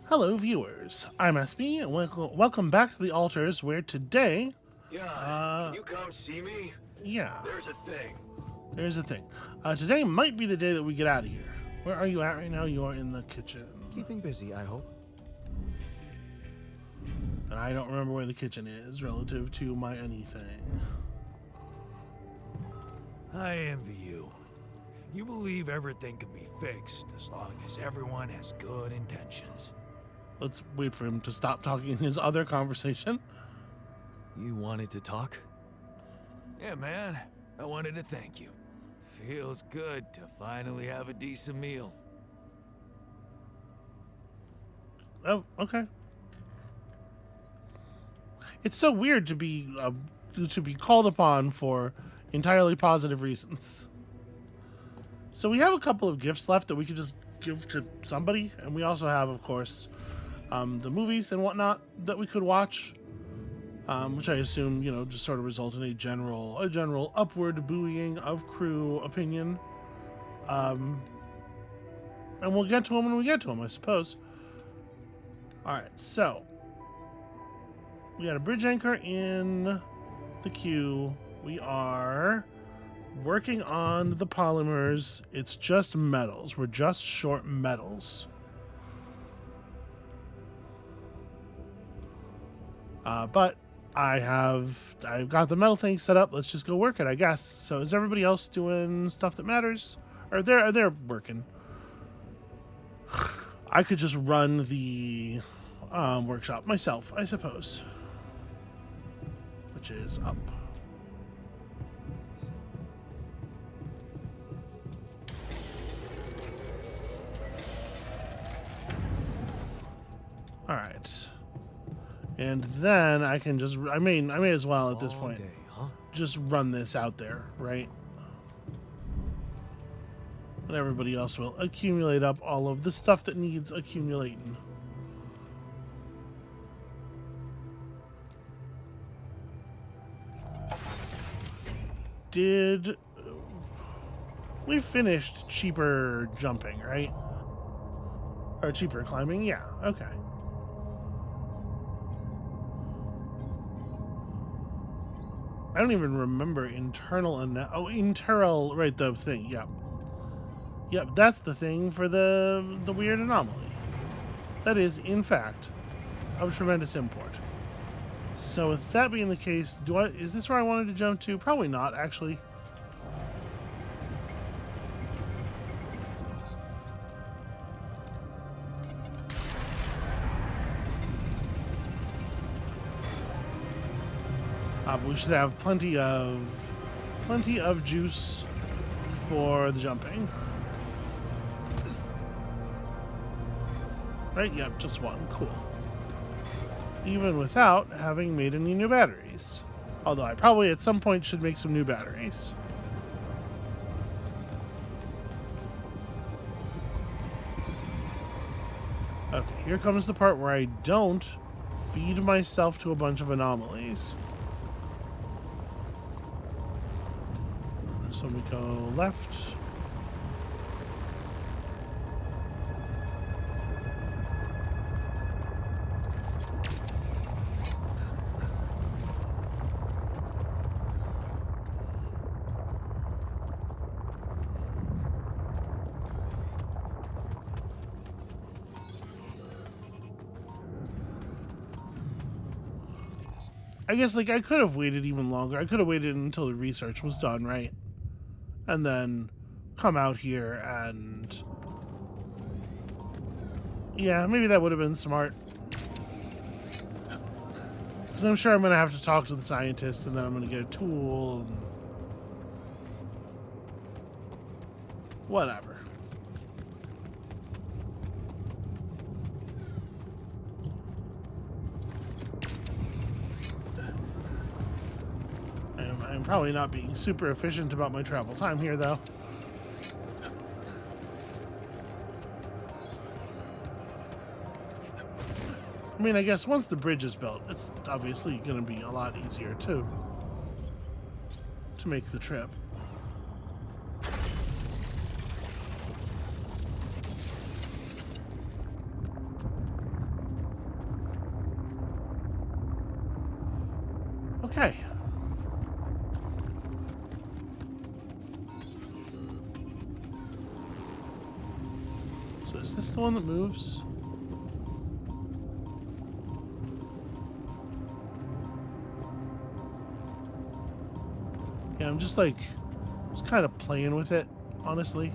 Hello, viewers. I'm SB, and welcome back to the altars, where today, Jan, can you come see me? yeah, There's a thing. there's a thing. Today might be the day that we get out of here. Where are you at right now? You are in the kitchen. Keeping busy, I hope. And I don't remember where the kitchen is relative to my anything. I envy you. You believe everything can be fixed as long as everyone has good intentions. Let's wait for him to stop talking in his other conversation. You wanted to talk? Yeah, man. I wanted to thank you. Feels good to finally have a decent meal. Oh, okay. It's so weird to be called upon for entirely positive reasons. So we have a couple of gifts left that we could just give to somebody, and we also have, of course, the movies and whatnot that we could watch, which I assume, just sort of result in a general upward buoying of crew opinion. And we'll get to them when we get to them, I suppose. All right, so we got a bridge anchor in the queue. We are working on the polymers. It's just metals. We're just short metals. But I've got the metal thing set up. Let's just go work it, I guess. So is everybody else doing stuff that matters? Or they're working? I could just run the workshop myself, I suppose. Which is up. All right. And then I can just, I may as well at this point just run this out there, right? And everybody else will accumulate up all of the stuff that needs accumulating. We finished cheaper jumping, right? Or cheaper climbing? Yeah, okay. I don't even remember internal, right, the thing, yep. Yep, that's the thing for the weird anomaly. That is, in fact, of tremendous import. So with that being the case, is this where I wanted to jump to? Probably not, actually. But we should have plenty of juice for the jumping. Right? Yep, just one. Cool. Even without having made any new batteries. Although I probably at some point should make some new batteries. Okay, here comes the part where I don't feed myself to a bunch of anomalies. So we go left. I guess, I could have waited even longer. I could have waited until the research was done, right? And then come out here and... Yeah, maybe that would have been smart. Because I'm sure I'm going to have to talk to the scientists, and then I'm going to get a tool, and... Whatever. I'm probably not being super efficient about my travel time here, though. I mean, I guess once the bridge is built, it's obviously going to be a lot easier, too, to make the trip. Okay. So is this the one that moves? Yeah, I'm just like, just kind of playing with it, honestly.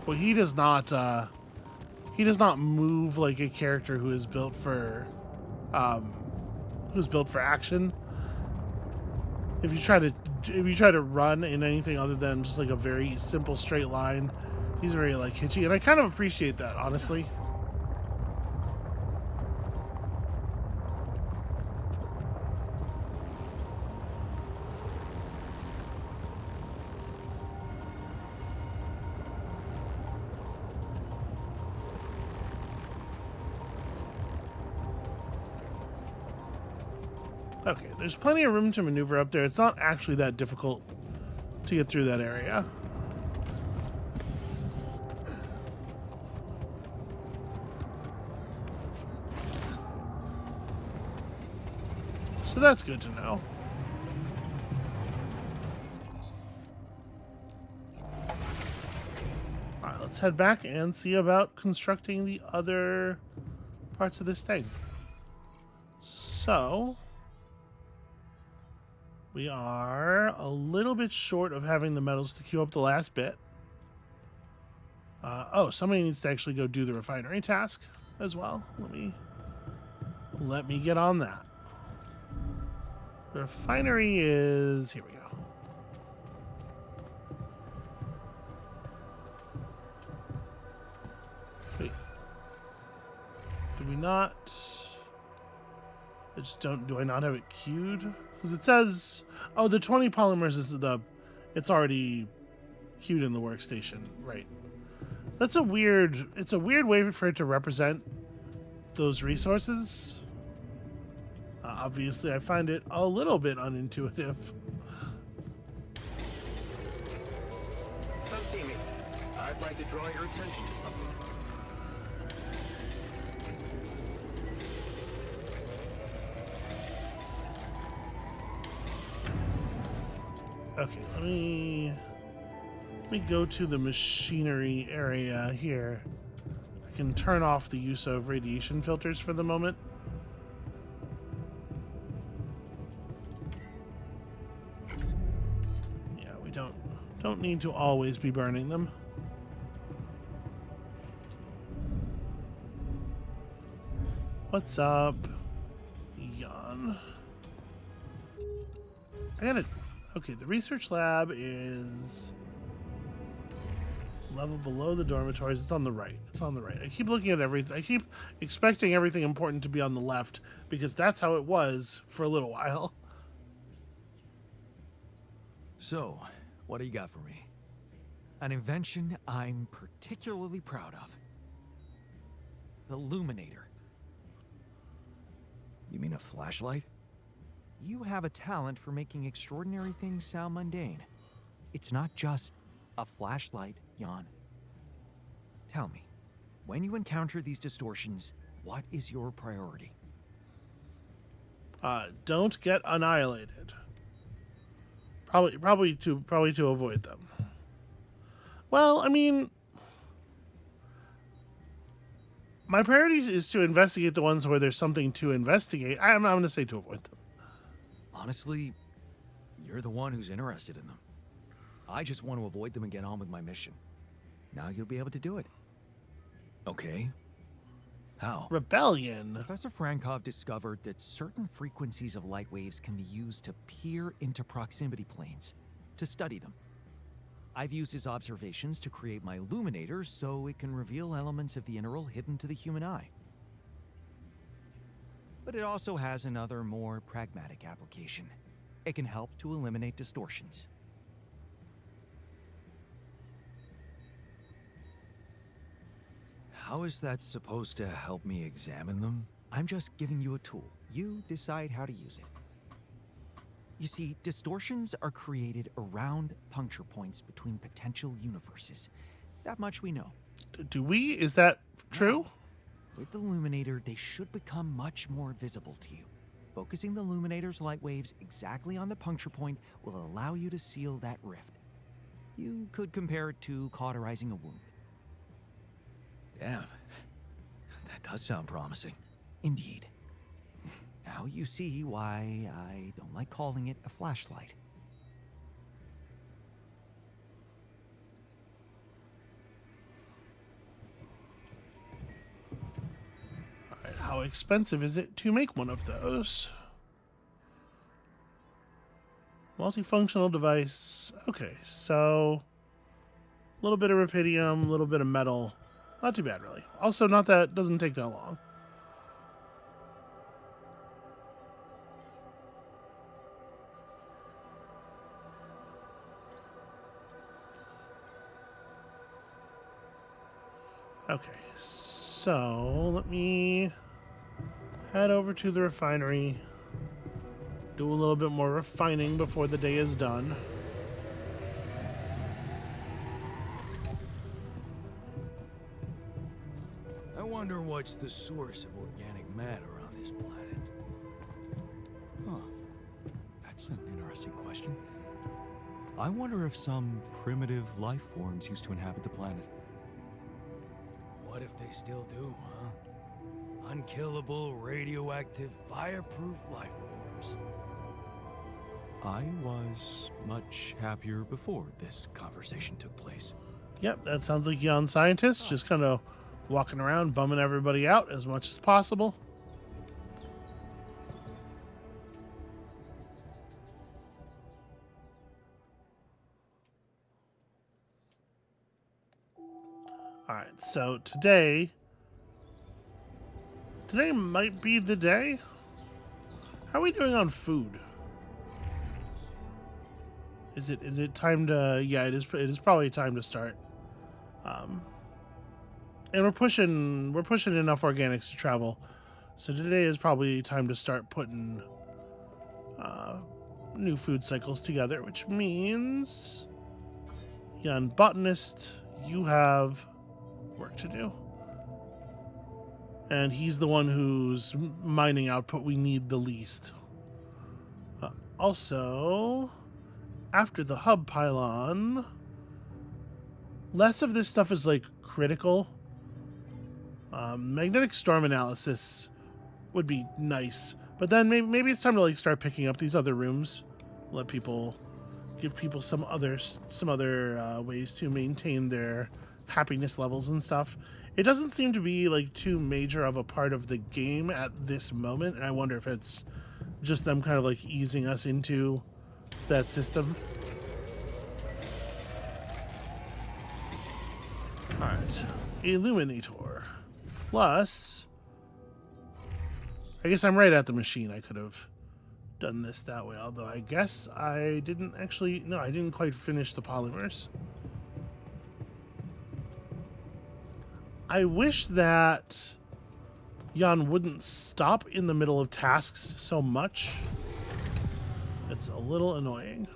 Well, he does not move like a character who is built for, who's built for action. If you try to run in anything other than just like a very simple straight line, he's very like hitchy, and I kind of appreciate that, honestly. Okay, there's plenty of room to maneuver up there. It's not actually that difficult to get through that area. So that's good to know. Alright, let's head back and see about constructing the other parts of this thing. So we are a little bit short of having the metals to queue up the last bit. Oh, somebody needs to actually go do the refinery task as well. Let me get on that. The refinery is... here we go. Wait. Do we not... I just don't... do I not have it queued? Because it says... oh, the 20 polymers is the... it's already queued in the workstation. Right. That's a weird... it's a weird way for it to represent those resources. Obviously, I find it a little bit unintuitive. Come see me. I'd like to draw your attention to something. Okay, let me go to the machinery area here. I can turn off the use of radiation filters for the moment. Yeah, we don't need to always be burning them. What's up, Jan? I gotta... okay, the research lab is level below the dormitories. It's on the right. It's on the right. I keep looking at everything. I keep expecting everything important to be on the left because that's how it was for a little while. So, what do you got for me? An invention I'm particularly proud of. The illuminator. You mean a flashlight? You have a talent for making extraordinary things sound mundane. It's not just a flashlight, Jan. Tell me, when you encounter these distortions, what is your priority? Don't get annihilated. Probably to avoid them. Well, I mean, my priority is to investigate the ones where there's something to investigate. I'm going to say to avoid them. Honestly, you're the one who's interested in them. I just want to avoid them and get on with my mission. Now you'll be able to do it. Okay. How? Rebellion. Professor Frankov discovered that certain frequencies of light waves can be used to peer into proximity planes, to study them. I've used his observations to create my illuminator so it can reveal elements of the integral hidden to the human eye. But it also has another, more pragmatic application. It can help to eliminate distortions. How is that supposed to help me examine them? I'm just giving you a tool. You decide how to use it. You see, distortions are created around puncture points between potential universes. That much we know. Do we? Is that true? Now, with the illuminator, they should become much more visible to you. Focusing the illuminator's light waves exactly on the puncture point will allow you to seal that rift. You could compare it to cauterizing a wound. Damn. That does sound promising. Indeed. Now you see why I don't like calling it a flashlight. Alright, how expensive is it to make one of those? Multifunctional device. Okay, so a little bit of rubidium, a little bit of metal. Not too bad, really. Also, not that doesn't take that long. Okay, so let me head over to the refinery, do a little bit more refining before the day is done. I wonder what's the source of organic matter on this planet. Huh. That's an interesting question. I wonder if some primitive life forms used to inhabit the planet. What if they still do, huh? Unkillable, radioactive, fireproof life forms. I was much happier before this conversation took place. Yep, that sounds like Jan Scientist, just kind of walking around, bumming everybody out as much as possible. Alright, so today might be the day. How are we doing on food? Is it time to, yeah, it is probably time to start. And we're pushing enough organics to travel. So today is probably time to start putting new food cycles together, which means, Jan Botanist, you have work to do. And he's the one whose mining output we need the least. Also, after the hub pylon, less of this stuff is like critical. Magnetic storm analysis would be nice, but then maybe it's time to like start picking up these other rooms. Give people some other ways to maintain their happiness levels and stuff. It doesn't seem to be like too major of a part of the game at this moment, and I wonder if it's just them kind of like easing us into that system. Alright, illuminator. Plus, I guess I'm right at the machine. I could have done this that way, although I guess I didn't actually, no, I didn't quite finish the polymers. I wish that Jan wouldn't stop in the middle of tasks so much. It's a little annoying.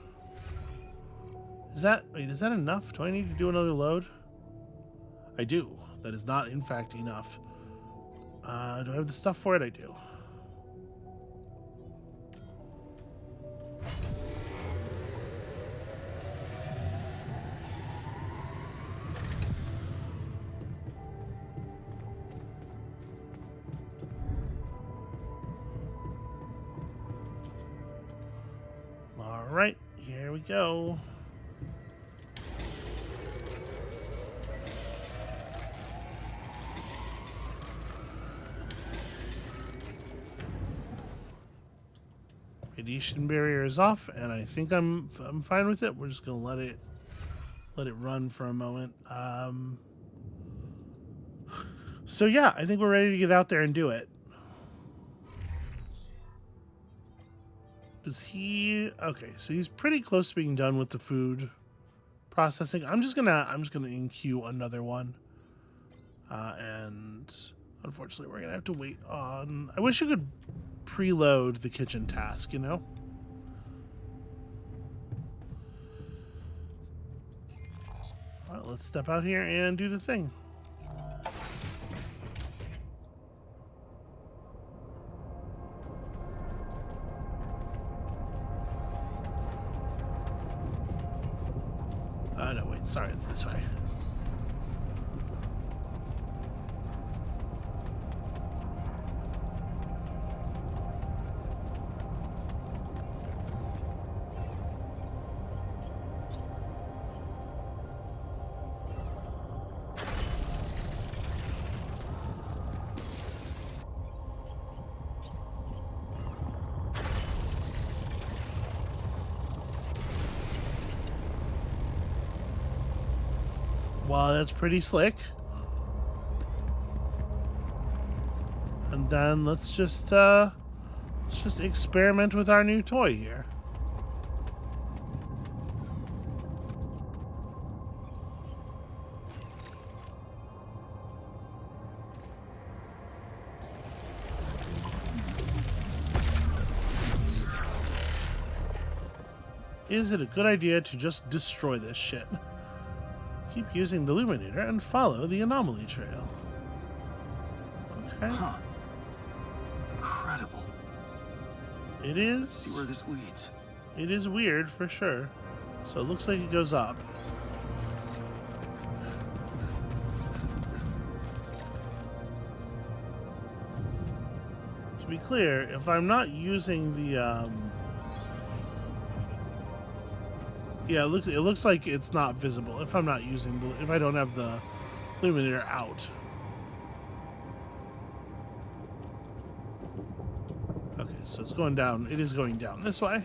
Is that enough? Do I need to do another load? I do. That is not, in fact, enough. Do I have the stuff for it? I do. All right, here we go. Radiation barrier is off, and I think I'm fine with it. We're just gonna let it run for a moment. So yeah, I think we're ready to get out there and do it. Does he? Okay, so he's pretty close to being done with the food processing. I'm just gonna in-queue another one, and unfortunately, we're gonna have to wait on. I wish you could preload the kitchen task, you know. let's step out here and do the thing. No, wait, sorry, it's this way. Well, that's pretty slick. And then let's just experiment with our new toy here. Is it a good idea to just destroy this shit? Keep using the illuminator and follow the anomaly trail. Okay. Huh. Incredible. It is. See where this leads. It is weird for sure. So it looks like it goes up. To be clear, if I'm not using the yeah, it looks like it's not visible if I'm not using the, if I don't have the illuminator out. Okay, so it's going down. It is going down this way.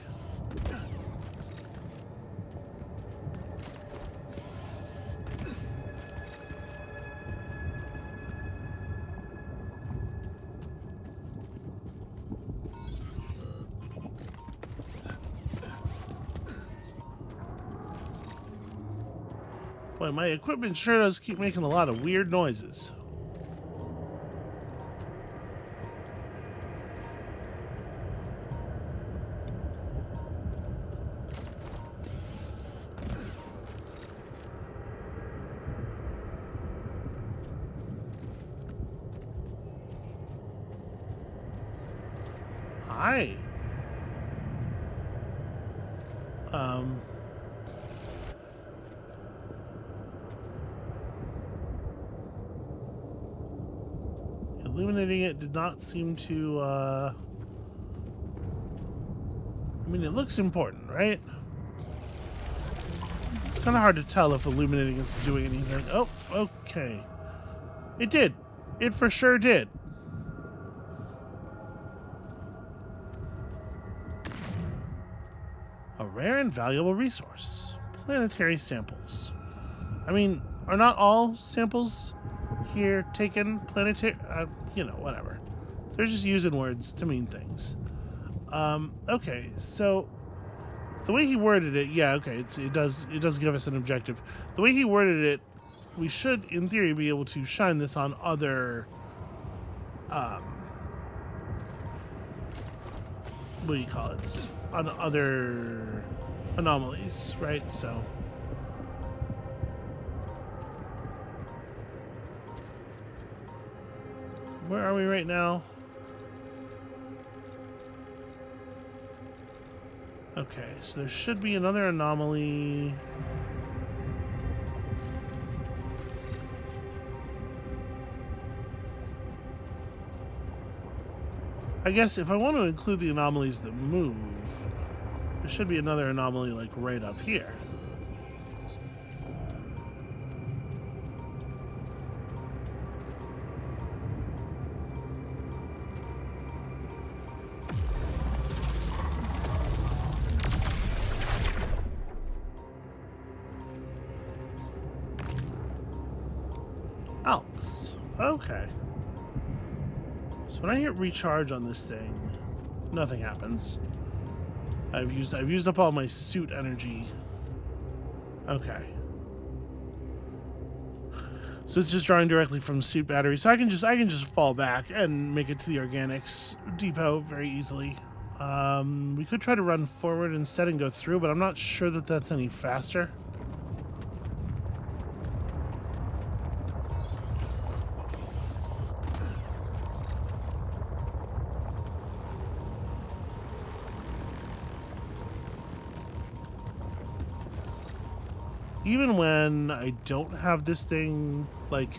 Boy, my equipment sure does keep making a lot of weird noises. Hi. Illuminating it did not seem to, I mean, it looks important, right? It's kind of hard to tell if illuminating is doing anything. Oh, okay. It did. It for sure did. A rare and valuable resource. Planetary samples. I mean, are not all samples here taken planetary? You know, whatever. They're just using words to mean things. Okay, so the way he worded it, yeah, okay, it does give us an objective. The way he worded it, we should, in theory, be able to shine this on other, what do you call it? On other anomalies, right? So. Where are we right now? Okay, so there should be another anomaly. I guess if I want to include the anomalies that move, there should be another anomaly like right up here. Alex. Okay. So when I hit recharge on this thing, nothing happens. I've used up all my suit energy. Okay. So it's just drawing directly from suit battery. So I can just fall back and make it to the organics depot very easily. We could try to run forward instead and go through, but I'm not sure that that's any faster. even when I don't have this thing, like,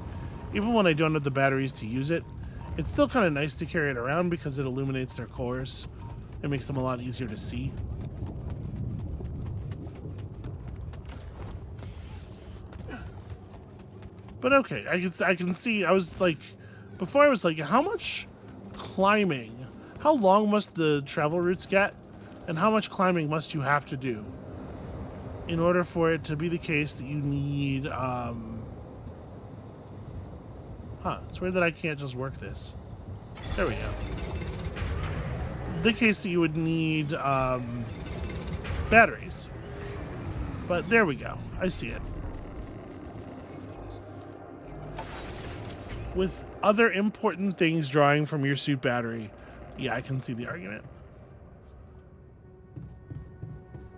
even when I don't have the batteries to use it, it's still kind of nice to carry it around because it illuminates their cores. It makes them a lot easier to see. But okay, I can see. I was like, before I was like, how much climbing? How long must the travel routes get, and how much climbing must you have to do in order for it to be the case that you need? It's weird that I can't just work this. There we go. The case that you would need batteries. But there we go. I see it. With other important things drawing from your suit battery. Yeah, I can see the argument.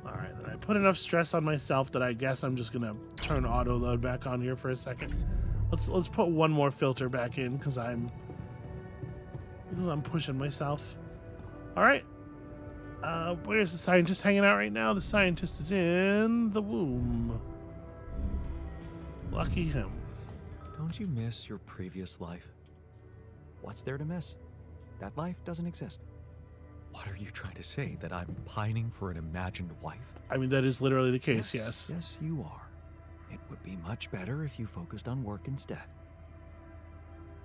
Alright, and I put enough stress on myself that I guess I'm just gonna turn auto load back on here for a second. Let's put one more filter back in because I'm pushing myself. Alright. Where's the scientist hanging out right now? The scientist is in the womb. Lucky him. Don't you miss your previous life? What's there to miss? That life doesn't exist. What are you trying to say? That I'm pining for an imagined wife? I mean, that is literally the case, yes. Yes, you are. It would be much better if you focused on work instead.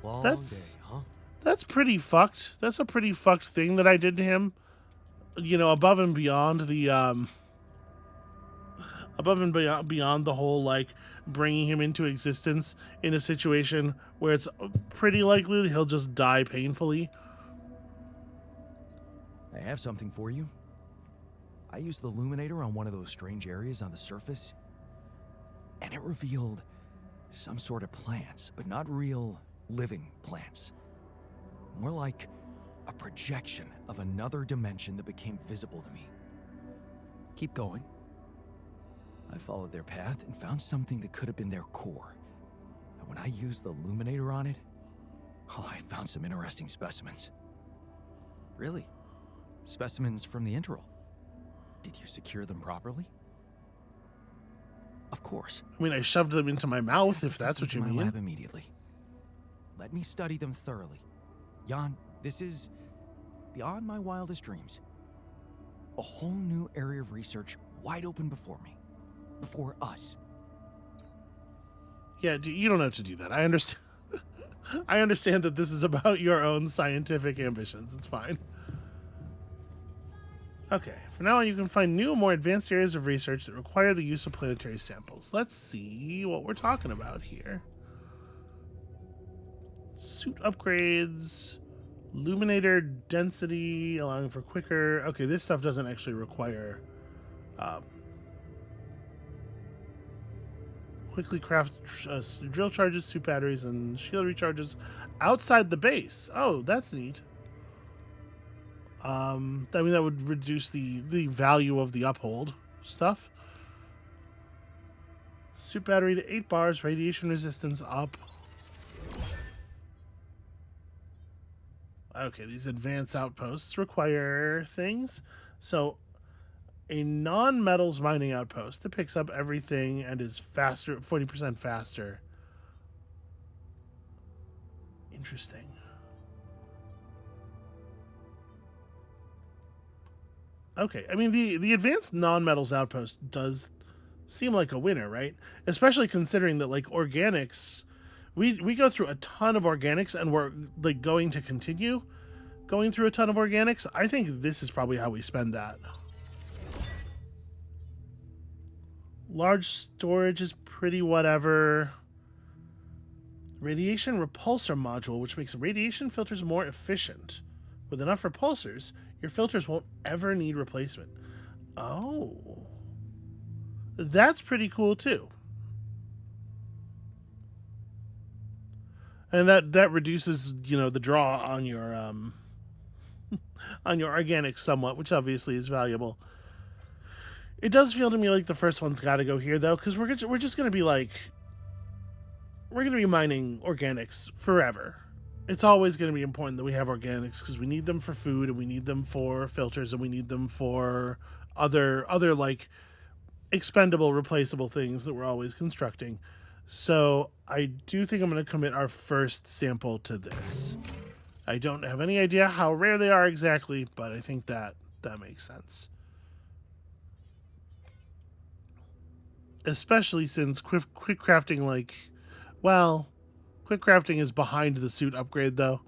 Long day, huh? That's pretty fucked. That's a pretty fucked thing that I did to him. You know, above and beyond the beyond the whole, like, bringing him into existence in a situation where it's pretty likely that he'll just die painfully. I have something for you. I used the illuminator on one of those strange areas on the surface, and it revealed some sort of plants, but not real living plants. More like a projection of another dimension that became visible to me. Keep going. I followed their path and found something that could have been their core. And when I used the illuminator on it, I found some interesting specimens. Really? Specimens from the interval. Did you secure them properly? Of course. I mean, I shoved them into my mouth, if that's what you mean. My lab immediately. Let me study them thoroughly. Jan, this is beyond my wildest dreams. A whole new area of research wide open before me. Before us. Yeah, you don't have to do that. I understand. I understand that this is about your own scientific ambitions. It's fine. Okay, from now on you can find new and more advanced areas of research that require the use of planetary samples. Let's see what we're talking about here. Suit upgrades, illuminator density, allowing for quicker... Okay, this stuff doesn't actually require... quickly craft drill charges, suit batteries, and shield recharges outside the base. Oh, that's neat. I mean, that would reduce the value of the uphold stuff. Suit battery to 8 bars, radiation resistance up. Okay, these advanced outposts require things. So, a non-metals mining outpost that picks up everything and is faster, 40% faster. Interesting. Okay, I mean, the advanced non-metals outpost does seem like a winner, right? Especially considering that, like, organics, we go through a ton of organics, and we're, like, going to continue going through a ton of organics. I think this is probably how we spend that. Large storage is pretty whatever. Radiation repulsor module, which makes radiation filters more efficient. With enough repulsors, your filters won't ever need replacement. Oh. That's pretty cool too. And that reduces, you know, the draw on your on your organics somewhat, which obviously is valuable. It does feel to me like the first one's got to go here though, because we're just going to be like, we're going to be mining organics forever. It's always going to be important that we have organics because we need them for food, and we need them for filters, and we need them for other like expendable, replaceable things that we're always constructing. So I do think I'm going to commit our first sample to this. I don't have any idea how rare they are exactly, but I think that makes sense. Especially since quick crafting, like, well, quick crafting is behind the suit upgrade, though.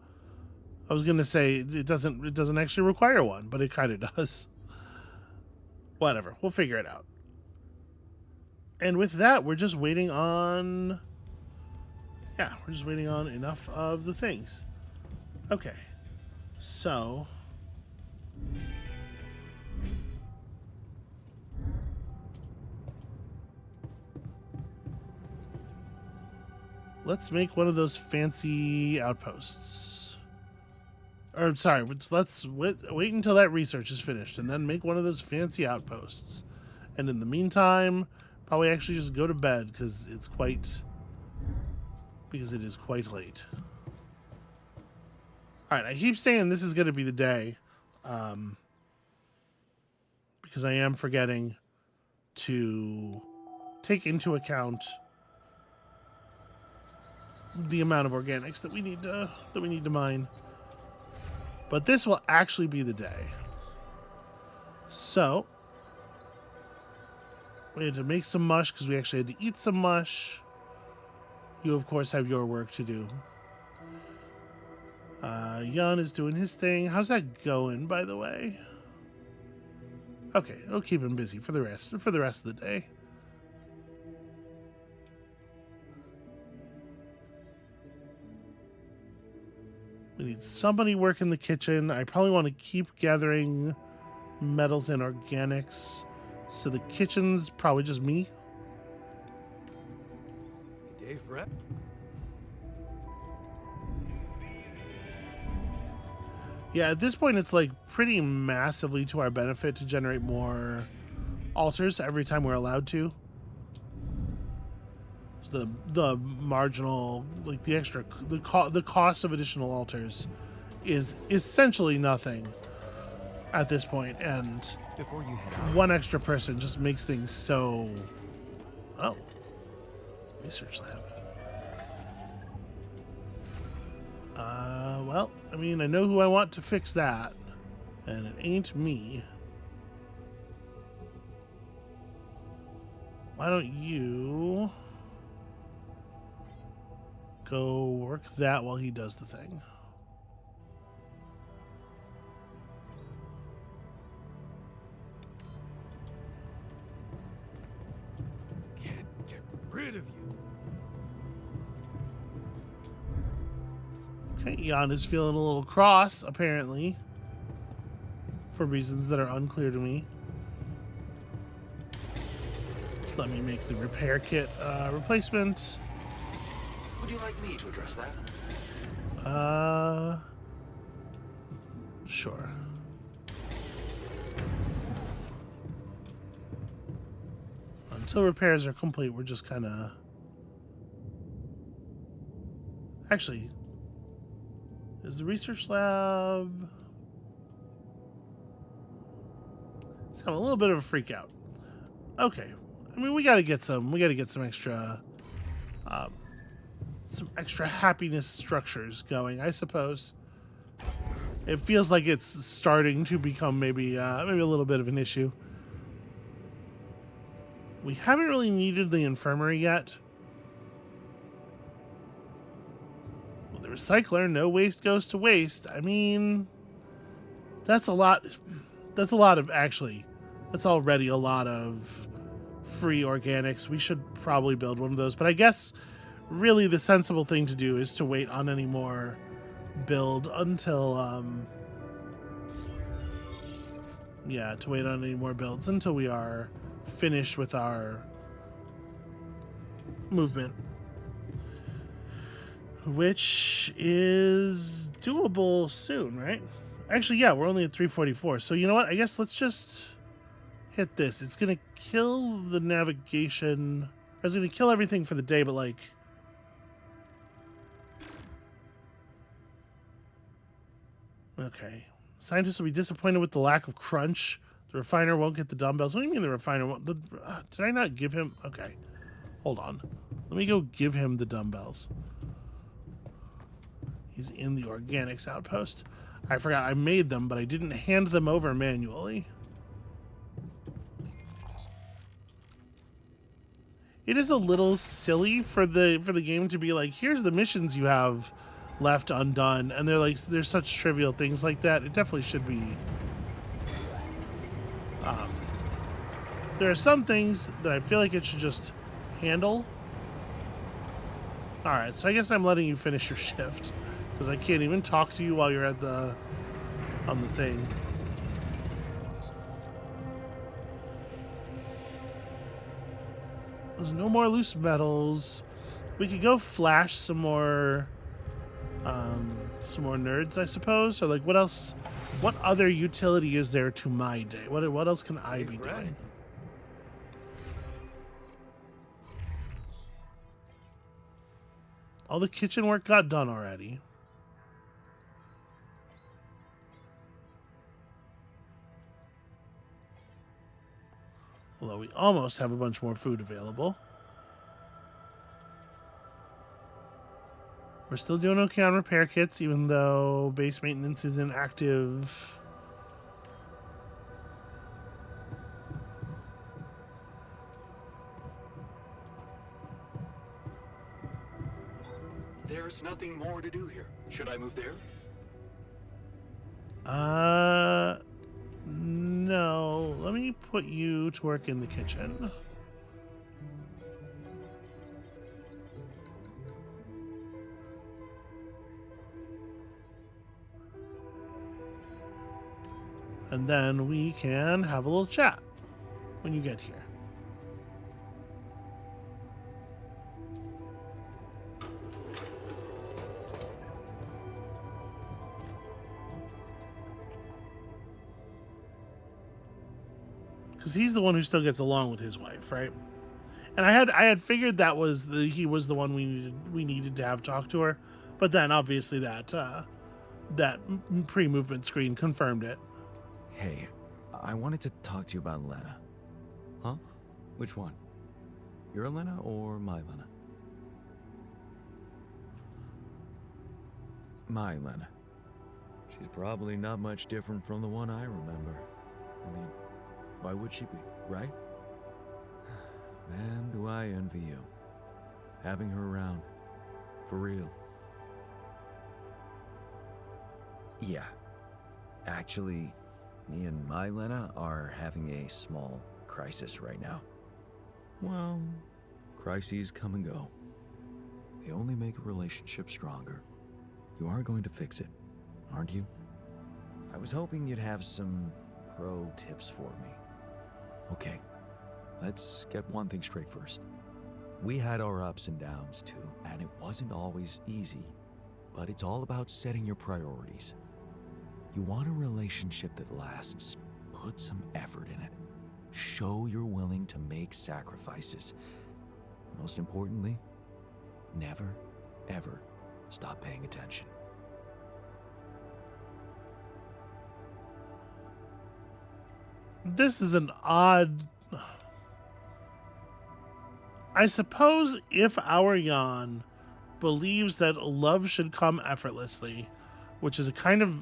I was gonna say it doesn't actually require one, but it kind of does. Whatever, we'll figure it out. And with that, we're just waiting on. Yeah, we're just waiting on enough of the things. Okay, so. Let's make one of those fancy outposts. Or, sorry, let's wait until that research is finished and then make one of those fancy outposts. And in the meantime, probably actually just go to bed because it is quite late. Alright, I keep saying this is going to be the day. Because I am forgetting to take into account the amount of organics that we need to mine. But this will actually be the day. So we had to make some mush because we actually had to eat some mush. You of course have your work to do. Jan is doing his thing. How's that going, by the way? Okay, it'll keep him busy for the rest of the day. We need somebody work in the kitchen. I probably want to keep gathering metals and organics. So the kitchen's probably just me. Dave, rep. Yeah, at this point, it's like pretty massively to our benefit to generate more altars every time we're allowed to. So the marginal, like the cost of additional altars is essentially nothing at this point, and Before you head out, one extra person just makes things so. Oh, research lab. Well, I mean, I know who I want to fix that, and it ain't me. Why don't you go work that while he does the thing? Can't get rid of you. Okay, Jan is feeling a little cross, apparently, for reasons that are unclear to me. Just let me make the repair kit replacement. Would you like me to address that? Sure. Until repairs are complete, we're just kind of... Actually, is the research lab... It's having a little bit of a freak out. Okay. I mean, we gotta get some extra... some extra happiness structures going, I suppose. It feels like it's starting to become maybe a little bit of an issue. We haven't really needed the infirmary yet. Well, the recycler, no waste goes to waste. I mean, that's a lot. That's a lot of, actually, that's already a lot of free organics. We should probably build one of those. But I guess really the sensible thing to do is to wait on any more build until to wait on any more builds until we are finished with our movement, which is doable soon, right? Actually, yeah, we're only at 344, so you know what, I guess let's just hit this. It's gonna kill the navigation. I was gonna kill everything for the day, but like, okay. Scientists will be disappointed with the lack of crunch. The refiner won't get the dumbbells. What do you mean the refiner won't? Did I not give him? Okay. Hold on. Let me go give him the dumbbells. He's in the organics outpost. I forgot I made them, but I didn't hand them over manually. It is a little silly for the game to be like, here's the missions you have left undone, and they're like, there's such trivial things like that. It definitely should be. There are some things that I feel like it should just handle. All right, so I guess I'm letting you finish your shift because I can't even talk to you while you're at on the thing. There's no more loose metals. We could go flash some more nerds, I suppose. Or like, what else? What other utility is there to my day? What else can I be doing? All the kitchen work got done already. Although we almost have a bunch more food available. We're still doing okay on repair kits, even though base maintenance isn't active. There's nothing more to do here. Should I move there? No. Let me put you to work in the kitchen. And then we can have a little chat when you get here. Because he's the one who still gets along with his wife, right? And I had figured that was he was the one we needed to have talk to her, but then obviously that pre-movement screen confirmed it. Hey, I wanted to talk to you about Lena. Huh? Which one? Your Lena or my Lena? My Lena. She's probably not much different from the one I remember. I mean, why would she be, right? Man, do I envy you. Having her around. For real. Yeah. Actually, me and my Lena are having a small crisis right now. Well, crises come and go. They only make a relationship stronger. You are going to fix it, aren't you? I was hoping you'd have some pro tips for me. Okay, let's get one thing straight first. We had our ups and downs too, and it wasn't always easy, but it's all about setting your priorities. You want a relationship that lasts. Put some effort in it. Show you're willing to make sacrifices. Most importantly, never, ever stop paying attention. This is an odd... I suppose if our Jan believes that love should come effortlessly, which is a kind of...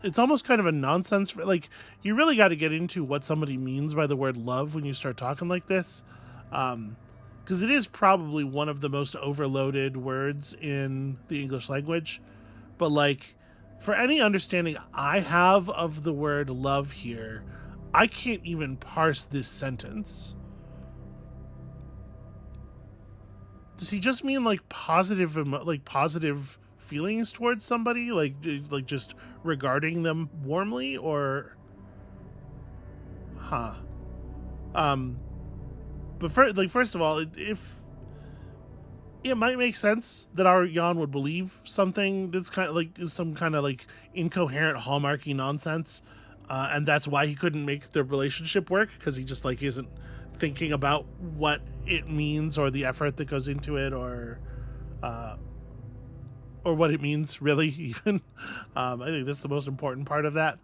It's almost kind of a nonsense. Like, you really got to get into what somebody means by the word love when you start talking like this. Because it is probably one of the most overloaded words in the English language. But, like, for any understanding I have of the word love here, I can't even parse this sentence. Does he just mean, like, positive feelings towards somebody, like just regarding them warmly, or but first of all, if it might make sense that our Jan would believe something that's kind of like some kind of like incoherent hallmarky nonsense, and that's why he couldn't make the relationship work, because he just like isn't thinking about what it means or the effort that goes into it, or what it means, really, even. I think that's the most important part of that.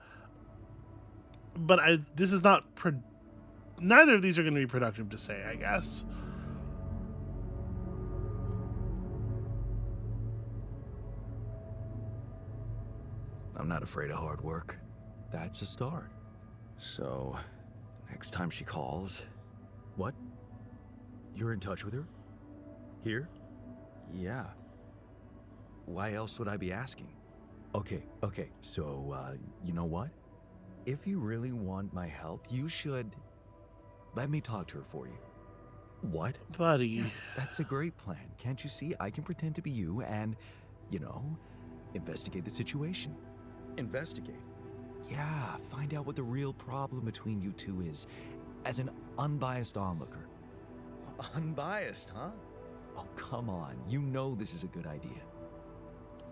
but this is not. Neither of these are going to be productive to say, I guess. I'm not afraid of hard work. That's a start. So, next time she calls... What? You're in touch with her? Here? Yeah. Why else would I be asking? Okay. So, you know what? If you really want my help, you should... let me talk to her for you. What? Buddy. That's a great plan. Can't you see? I can pretend to be you and, investigate the situation. Investigate. Yeah, find out what the real problem between you two is, as an unbiased onlooker. Unbiased, huh? Oh, come on. You know this is a good idea.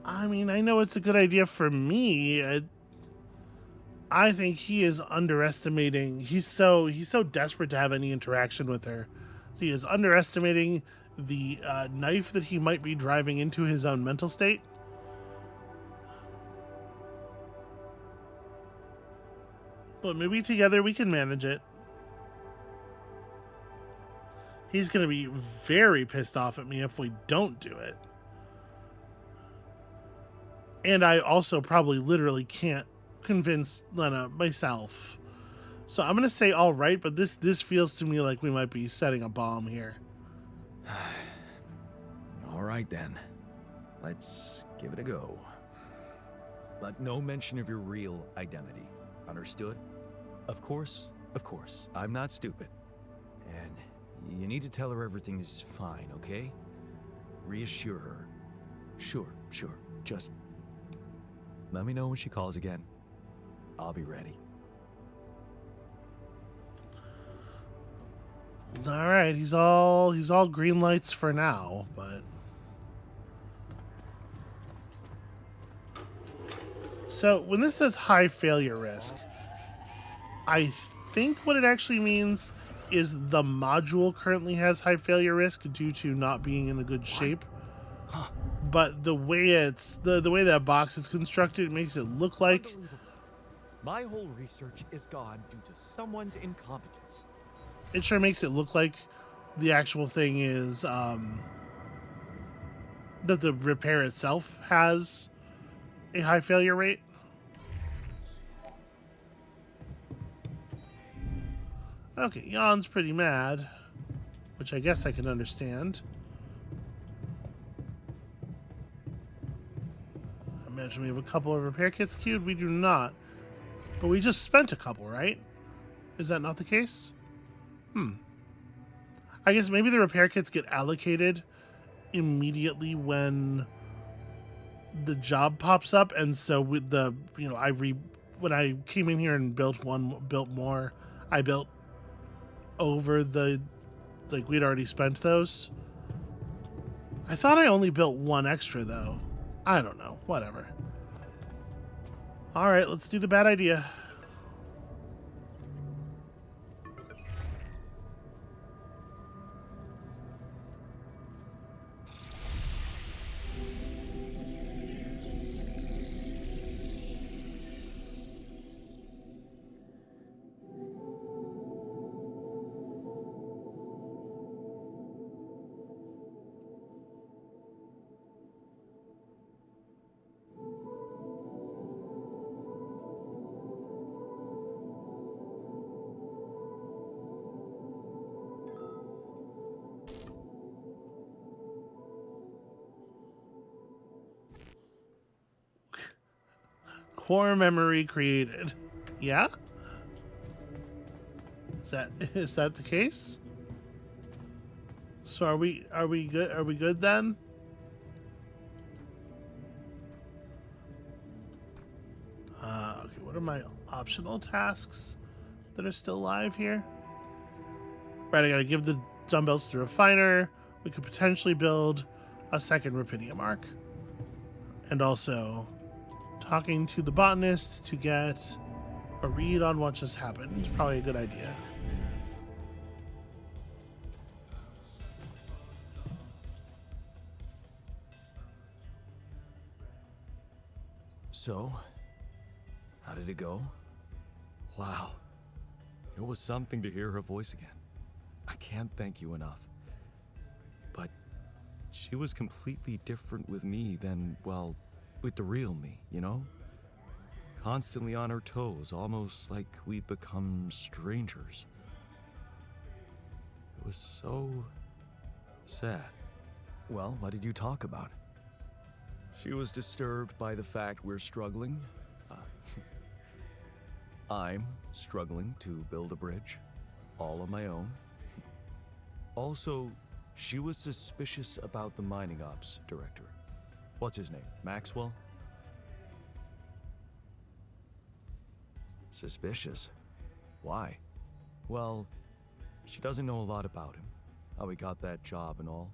I mean, I know it's a good idea for me. I think he is underestimating. He's so desperate to have any interaction with her. He is underestimating the knife that he might be driving into his own mental state. But maybe together we can manage it. He's going to be very pissed off at me if we don't do it. And I also probably literally can't convince Lena myself. So I'm going to say all right, but this feels to me like we might be setting a bomb here. All right, then. Let's give it a go. But no mention of your real identity. Understood? Of course. I'm not stupid. And you need to tell her everything is fine, okay? Reassure her. Sure. Just let me know when she calls again. I'll be ready. All right, he's all green lights for now, but so when this says high failure risk, I think what it actually means is the module currently has high failure risk due to not being in a good shape. But the way the way that box is constructed, it makes it look like My whole research is gone due to someone's incompetence. it sure makes it look like the actual thing is that the repair itself has a high failure rate. Okay, Jan's pretty mad, which I guess I can understand. I imagine we have a couple of repair kits queued. We do not. But we just spent a couple, right? Is that not the case? I guess maybe the repair kits get allocated immediately when the job pops up, and so with the when I came in here and built more, I built over the we'd already spent those. I thought I only built one extra though. I don't know. Whatever. All right, let's do the bad idea. Core memory created. Yeah? Is that the case? So are we good? Are we good then? Okay, what are my optional tasks that are still live here? Right, I gotta give the dumbbells to the refiner. We could potentially build a second rubidium arc. And also talking to the botanist to get a read on what just happened. It's probably a good idea. So, how did it go? Wow. It was something to hear her voice again. I can't thank you enough. But she was completely different with me than, well, with the real me, you know? Constantly on her toes, almost like we'd become strangers. It was so sad. Well, what did you talk about? She was disturbed by the fact we're struggling. I'm struggling to build a bridge, all on my own. Also, she was suspicious about the mining ops director. What's his name? Maxwell? Suspicious? Why? Well, she doesn't know a lot about him, how he got that job and all.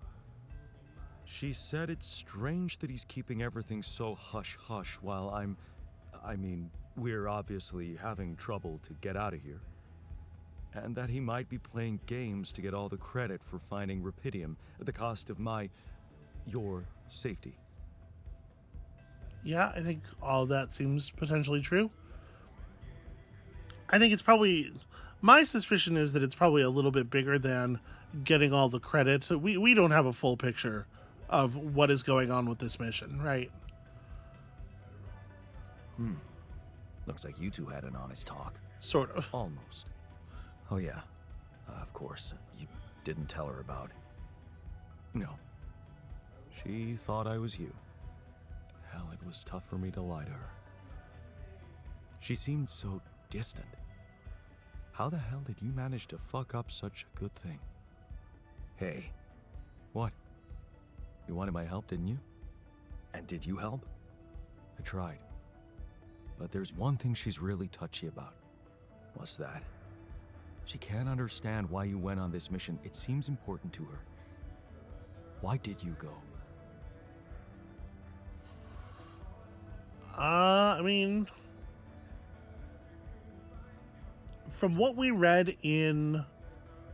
She said it's strange that he's keeping everything so hush-hush while we're obviously having trouble to get out of here. And that he might be playing games to get all the credit for finding Rapidium at the cost of your safety. Yeah, I think all that seems potentially true. I think it's probably... My suspicion is that it's probably a little bit bigger than getting all the credit. We don't have a full picture of what is going on with this mission, right? Looks like you two had an honest talk. Sort of. Almost. Oh yeah, of course. You didn't tell her about... No. She thought I was you. Hell, it was tough for me to lie to her. She seemed so distant. How the hell did you manage to fuck up such a good thing? Hey, What? You wanted my help, didn't you? and did you help? I tried. But there's one thing she's really touchy about. What's that? She can't understand why you went on this mission. It seems important to her. Why did you go? I mean... From what we read in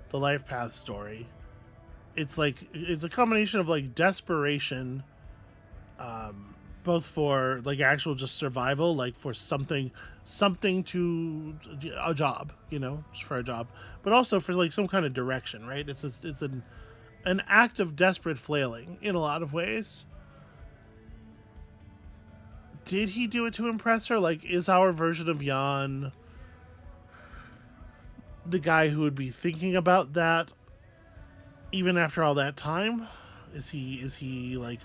the Life Path story, it's a combination of like desperation, both for like actual just survival, like for something to a job, just for a job, but also for like some kind of direction, right? It's an act of desperate flailing in a lot of ways. Did he do it to impress her? Like, is our version of Jan the guy who would be thinking about that even after all that time? Is he like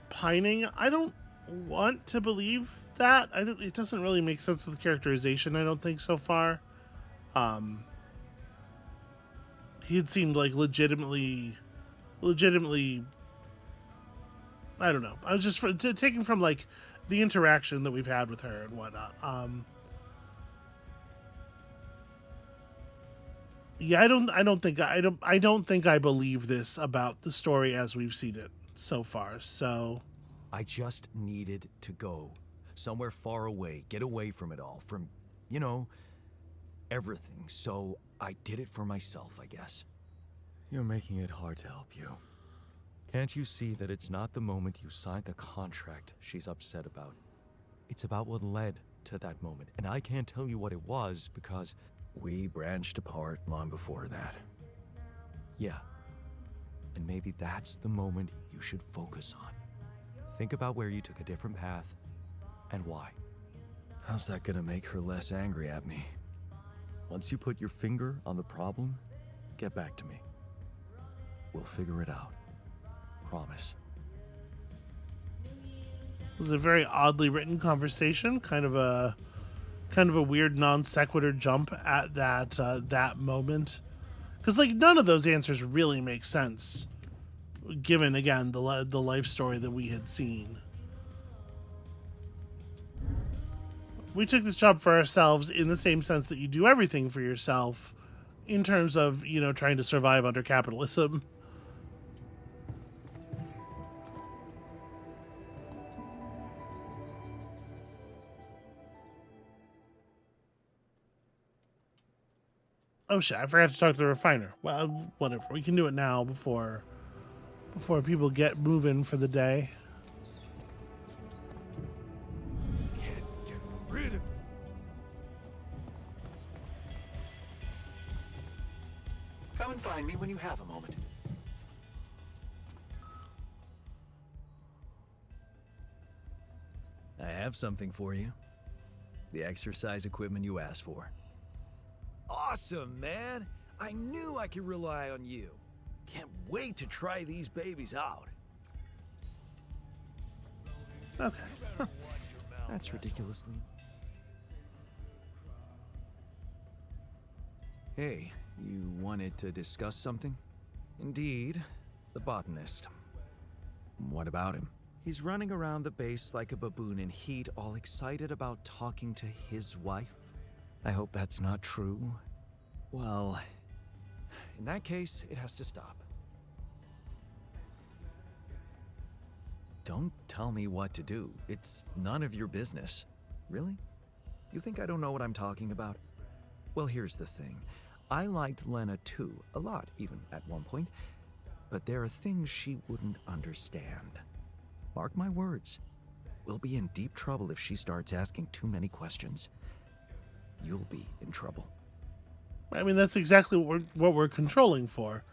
pining? I don't want to believe that. It doesn't really make sense with the characterization, I don't think, so far. He had seemed like legitimately I don't know. I was just taking from like the interaction that we've had with her and whatnot. Yeah, I don't think I believe this about the story as we've seen it so far. So I just needed to go somewhere far away, get away from it all, from, everything. So I did it for myself, I guess. You're making it hard to help you. Can't you see that it's not the moment you signed the contract she's upset about? It's about what led to that moment, and I can't tell you what it was because... We branched apart long before that. Yeah. And maybe that's the moment you should focus on. Think about where you took a different path and why. How's that gonna make her less angry at me? Once you put your finger on the problem, get back to me. We'll figure it out. Promise. It was a very oddly written conversation, kind of a weird non sequitur jump at that moment, because like none of those answers really make sense, given again the life story that we had seen. We took this job for ourselves in the same sense that you do everything for yourself, in terms of trying to survive under capitalism. Oh shit, I forgot to talk to the refiner. Well, whatever. We can do it now before people get moving for the day. Can't get rid of it. and find me when you have a moment. I have something for you. The exercise equipment you asked for. Awesome, man! I knew I could rely on you. Can't wait to try these babies out. Okay. That's ridiculously. Hey, you wanted to discuss something? Indeed, the botanist. What about him? He's running around the base like a baboon in heat, all excited about talking to his wife. I hope that's not true. Well, in that case, it has to stop. Don't tell me what to do. It's none of your business. Really? You think I don't know what I'm talking about? Well, here's the thing. I liked Lena too, a lot even at one point, but there are things she wouldn't understand. Mark my words. We'll be in deep trouble if she starts asking too many questions. You'll be in trouble. I mean, that's exactly what we're controlling for.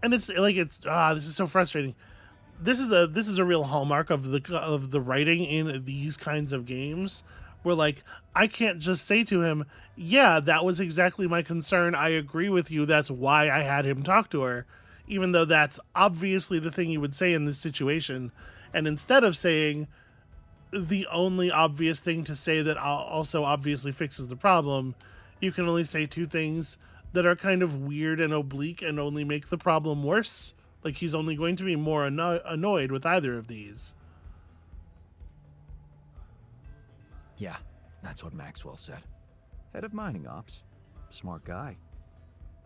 And it's like this is so frustrating. This is a real hallmark of the writing in these kinds of games, where like I can't just say to him, "Yeah, that was exactly my concern. I agree with you. That's why I had him talk to her," even though that's obviously the thing you would say in this situation. And instead of saying the only obvious thing to say that also obviously fixes the problem, you can only say two things that are kind of weird and oblique and only make the problem worse. Like he's only going to be more annoyed with either of these. Yeah, that's what Maxwell said. Head of mining ops. Smart guy.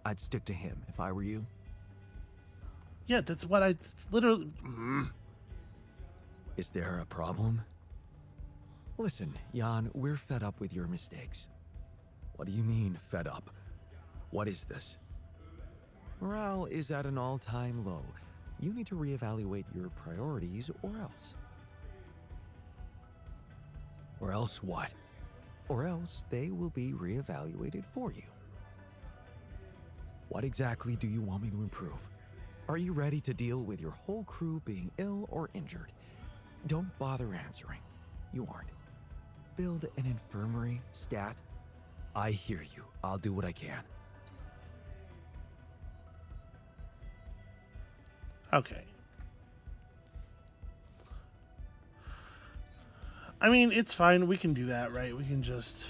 I'd stick to him if I were you. Yeah, that's what I literally... Is there a problem? Listen, Jan, we're fed up with your mistakes. What do you mean, fed up? What is this? Morale is at an all-time low. You need to reevaluate your priorities, or else. Or else what? Or else they will be reevaluated for you. What exactly do you want me to improve? Are you ready to deal with your whole crew being ill or injured? Don't bother answering. You aren't. Build an infirmary, stat. I hear you. I'll do what I can. Okay. I mean, it's fine. We can do that, right? We can just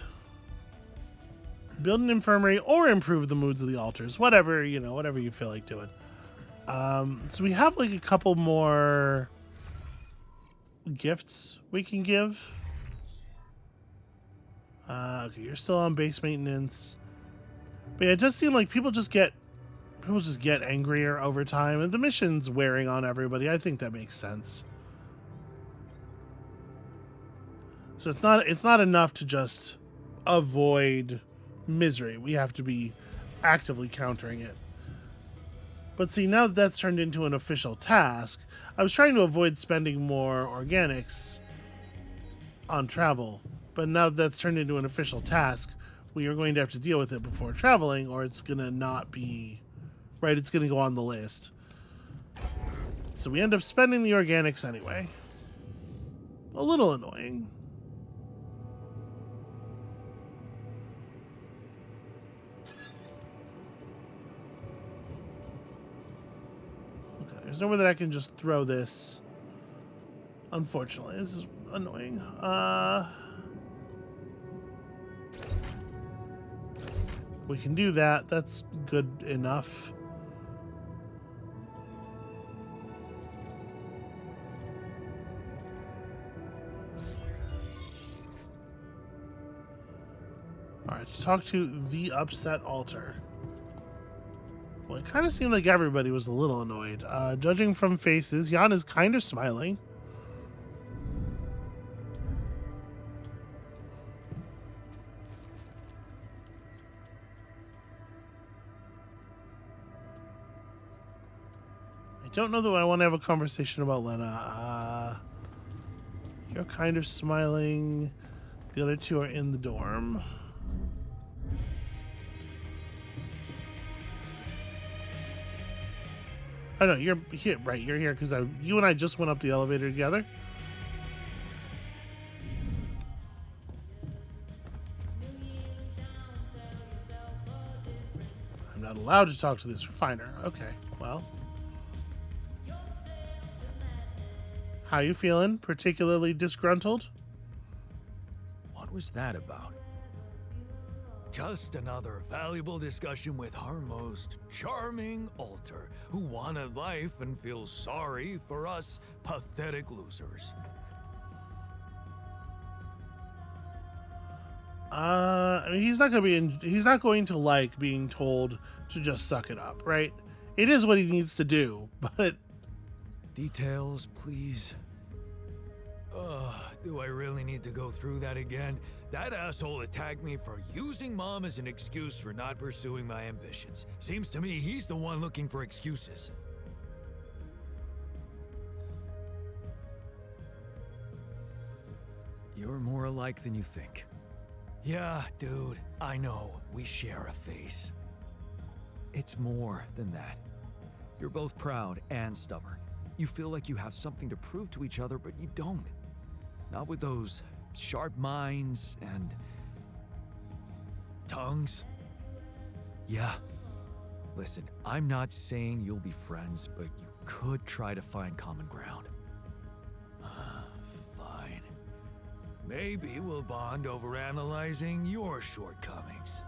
build an infirmary or improve the moods of the altars. Whatever, whatever you feel like doing. So we have like a couple more gifts we can give. Okay, you're still on base maintenance. But yeah, it does seem like people just get angrier over time, and the mission's wearing on everybody. I think that makes sense. So it's not enough to just avoid misery. We have to be actively countering it. But see, now that that's turned into an official task, I was trying to avoid spending more organics on travel. But now that that's turned into an official task, we are going to have to deal with it before traveling, or it's going to not be... Right, it's going to go on the list. So we end up spending the organics anyway. A little annoying. Okay, there's nowhere that I can just throw this. Unfortunately, this is annoying. We can do that. That's good enough. Alright, talk to the upset altar. Well, it kind of seemed like everybody was a little annoyed. Judging from faces, Jan is kind of smiling. I don't know that I want to have a conversation about Lena. You're kind of smiling. The other two are in the dorm. Oh no, you're here, right? You're here because you and I just went up the elevator together. I'm not allowed to talk to this refiner. Okay, well. How you feeling? Particularly disgruntled? What was that about? Just another valuable discussion with our most charming alter who wanted life and feels sorry for us pathetic losers. I mean, he's not going to like being told to just suck it up, right? It is what he needs to do, but Details, please. Do I really need to go through that again? That asshole attacked me for using Mom as an excuse for not pursuing my ambitions. Seems to me he's the one looking for excuses. You're more alike than you think. Yeah, dude, I know. We share a face. It's more than that. You're both proud and stubborn. You feel like you have something to prove to each other, but you don't. Not with those sharp minds and Tongues? yeah. Listen, I'm not saying you'll be friends, but you could try to find common ground. Fine. Maybe we'll bond over analyzing your shortcomings.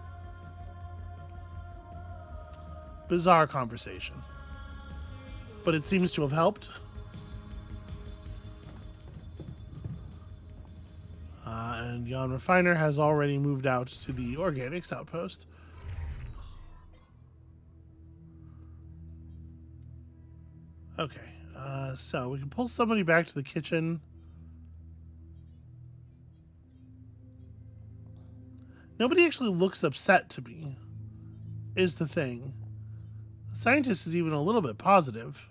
bizarre conversation. But it seems to have helped. And Jan Refiner has already moved out to the organics outpost. Okay, so we can pull somebody back to the kitchen. Nobody actually looks upset to me, is the thing. The scientist is even a little bit positive.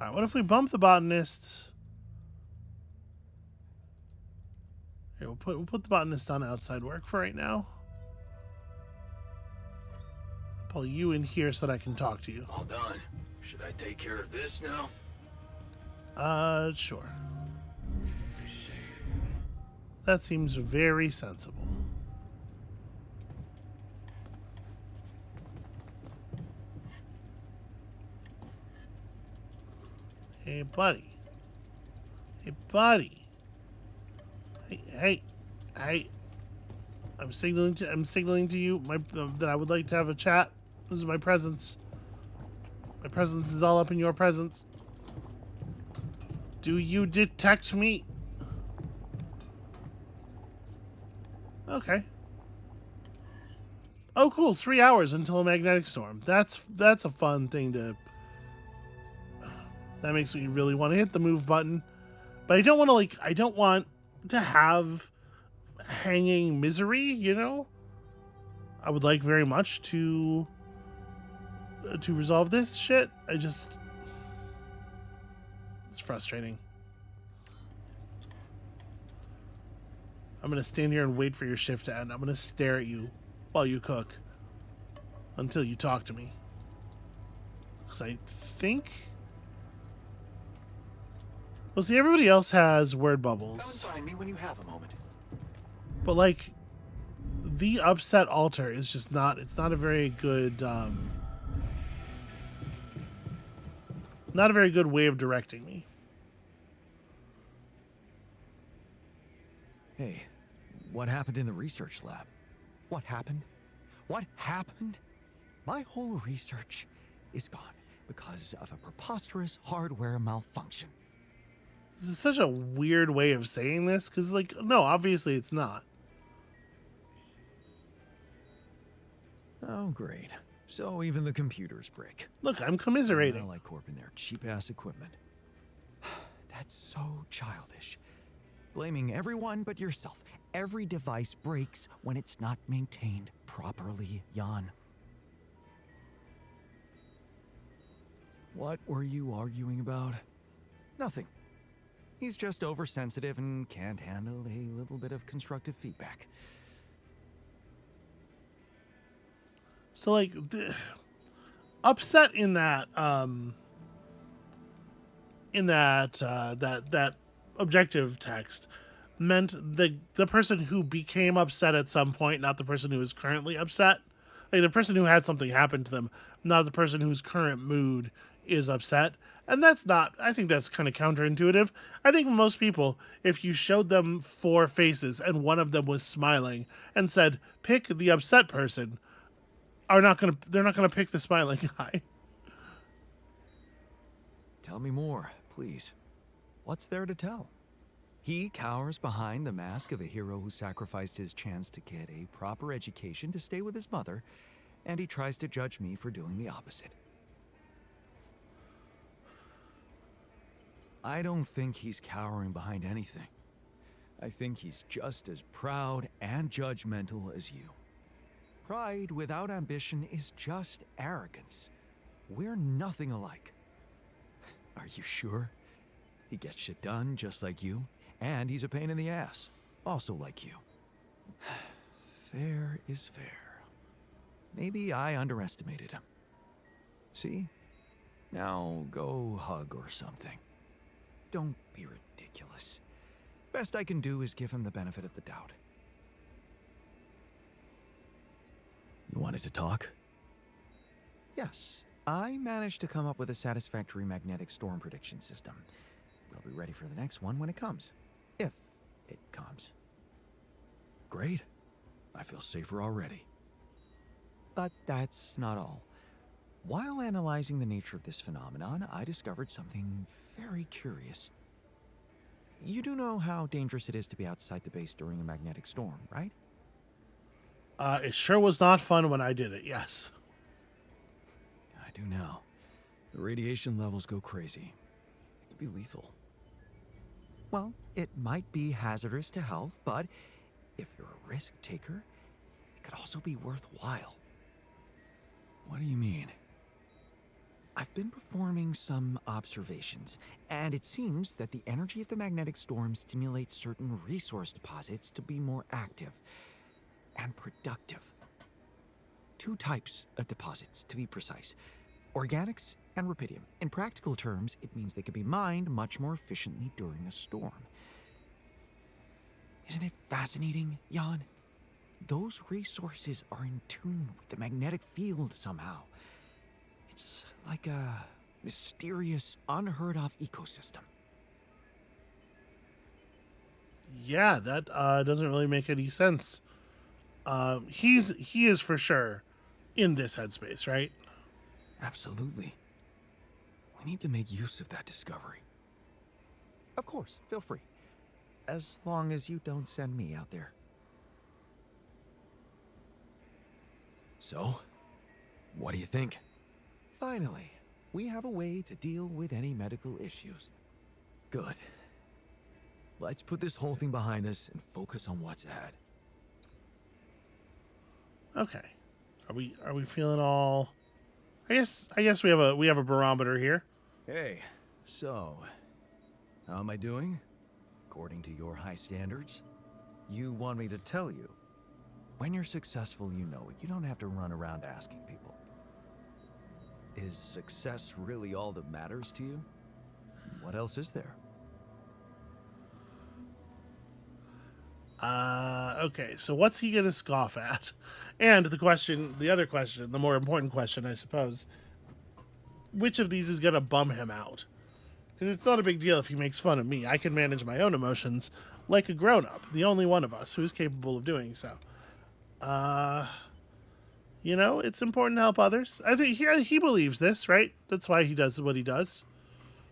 Alright, what if we bump the botanist? Here, we'll put the botanist on outside work for right now. Pull you in here so that I can talk to you. All done. Should I take care of this now? Sure. That seems very sensible. Hey, buddy. Hey, buddy. Hey. I'm signaling to you that I would like to have a chat. This is my presence. My presence is all up in your presence. Do you detect me? Okay. Oh, cool. 3 hours until a magnetic storm. That's a fun thing to... That makes me really want to hit the move button. But I don't want to have hanging misery, you know? I would like very much to resolve this shit. It's frustrating. I'm going to stand here and wait for your shift to end. I'm going to stare at you while you cook until you talk to me. Because I think... Well, see, everybody else has word bubbles. Come and find me when you have a moment. But, like, the upset altar is just not... It's not a very good... not a very good way of directing me. Hey, what happened in the research lab? What happened? What happened? My whole research is gone because of a preposterous hardware malfunction. This is such a weird way of saying this, because, like, no, obviously it's not. Oh, great. So even the computers break. Look, I'm commiserating. I like Corp and their cheap-ass equipment. That's so childish. Blaming everyone but yourself. Every device breaks when it's not maintained properly, Jan. What were you arguing about? Nothing. He's just oversensitive and can't handle a little bit of constructive feedback. So, like, upset in that that objective text meant the person who became upset at some point, not the person who is currently upset. Like the person who had something happen to them, not the person whose current mood is upset. And that's not, I think that's kind of counterintuitive. I think most people, if you showed them four faces and one of them was smiling and said, pick the upset person, they're not gonna pick the smiling guy. Tell me more, please. What's there to tell? He cowers behind the mask of a hero who sacrificed his chance to get a proper education to stay with his mother, and he tries to judge me for doing the opposite. I don't think he's cowering behind anything. I think he's just as proud and judgmental as you. Pride without ambition is just arrogance. We're nothing alike. Are you sure? He gets shit done just like you, and he's a pain in the ass, also like you. Fair is fair. Maybe I underestimated him. See? Now go hug or something. Don't be ridiculous. Best I can do is give him the benefit of the doubt. You wanted to talk? Yes, I managed to come up with a satisfactory magnetic storm prediction system. We'll be ready for the next one when it comes. If it comes. Great. I feel safer already. But that's not all. While analyzing the nature of this phenomenon, I discovered something very curious. You do know how dangerous it is to be outside the base during a magnetic storm, right? It sure was not fun when I did it, yes. I do now. The radiation levels go crazy. It could be lethal. Well, it might be hazardous to health, but if you're a risk taker, it could also be worthwhile. What do you mean? I've been performing some observations, and it seems that the energy of the magnetic storm stimulates certain resource deposits to be more active and productive. Two types of deposits, to be precise. Organics and rubidium. In practical terms, it means they can be mined much more efficiently during a storm. Isn't it fascinating, Jan? Those resources are in tune with the magnetic field somehow. It's like a mysterious, unheard of ecosystem. Yeah, that doesn't really make any sense. He is for sure in this headspace, right? Absolutely. We need to make use of that discovery. Of course, feel free. As long as you don't send me out there. So, what do you think? Finally, we have a way to deal with any medical issues. Good. Let's put this whole thing behind us and focus on what's ahead. Okay. Are we feeling all? I guess we have a barometer here. Hey, so, how am I doing? According to your high standards? You want me to tell you? When you're successful, you know it. You don't have to run around asking people. Is success really all that matters to you? What else is there? Okay, so what's he gonna scoff at? And the other question, the more important question, I suppose, which of these is gonna bum him out? Because it's not a big deal if he makes fun of me. I can manage my own emotions like a grown-up, the only one of us who is capable of doing so. You know, it's important to help others. I think he believes this, right? That's why he does what he does.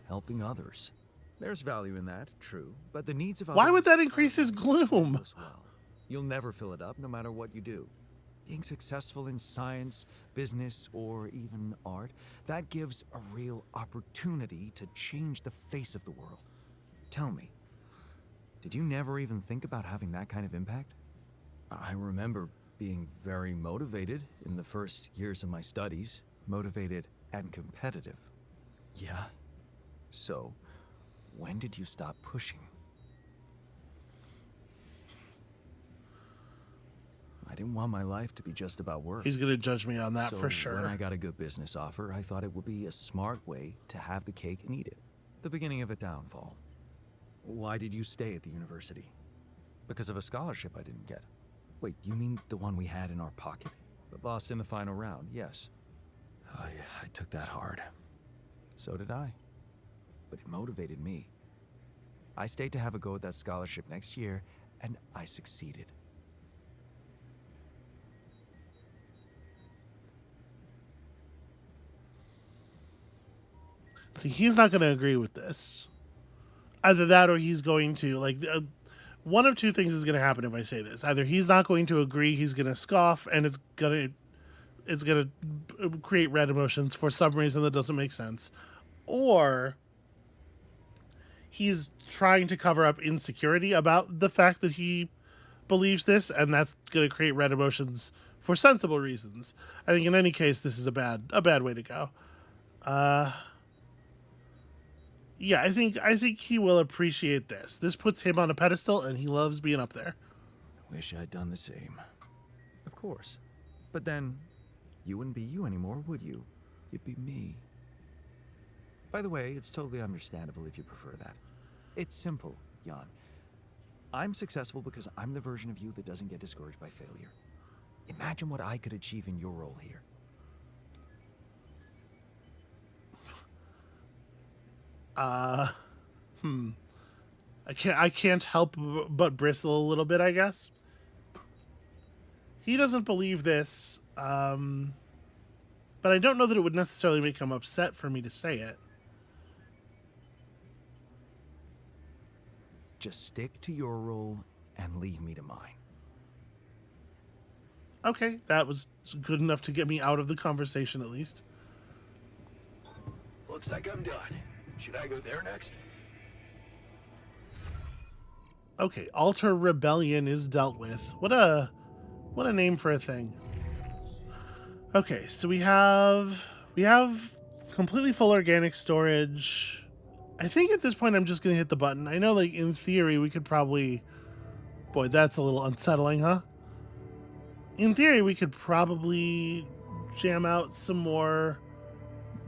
Helping others. There's value in that, true. But the needs of others... Why would that increase his gloom? Well. You'll never fill it up, no matter what you do. Being successful in science, business, or even art, that gives a real opportunity to change the face of the world. Tell me, did you never even think about having that kind of impact? I remember being very motivated in the first years of my studies. Motivated and competitive. Yeah. So, when did you stop pushing? I didn't want my life to be just about work. He's gonna judge me on that So for sure. when I got a good business offer, I thought it would be a smart way to have the cake and eat it. The beginning of a downfall. Why did you stay at the university? Because of a scholarship I didn't get. Wait, you mean the one we had in our pocket? But lost in the final round, yes. I took that hard. So did I. But it motivated me. I stayed to have a go at that scholarship next year, and I succeeded. See, he's not going to agree with this. Either that or he's going to, like, one of two things is going to happen if I say this. Either he's not going to agree, he's going to scoff, and it's going to create red emotions for some reason that doesn't make sense. Or he's trying to cover up insecurity about the fact that he believes this, and that's going to create red emotions for sensible reasons. I think in any case, this is a bad way to go. Yeah, I think he will appreciate this. This puts him on a pedestal, and he loves being up there. Wish I'd done the same. Of course. But then, you wouldn't be you anymore, would you? You'd be me. By the way, it's totally understandable if you prefer that. It's simple, Jan. I'm successful because I'm the version of you that doesn't get discouraged by failure. Imagine what I could achieve in your role here. I can't help but bristle a little bit, I guess. He doesn't believe this, but I don't know that it would necessarily make him upset for me to say it. Just stick to your role and leave me to mine. Okay, that was good enough to get me out of the conversation at least. Looks like I'm done. Should I go there next? Okay, Alter Rebellion is dealt with. What a name for a thing. Okay, so we have completely full organic storage. I think at this point I'm just gonna hit the button. I know, like, in theory we could probably... Boy, that's a little unsettling, huh? In theory we could probably jam out some more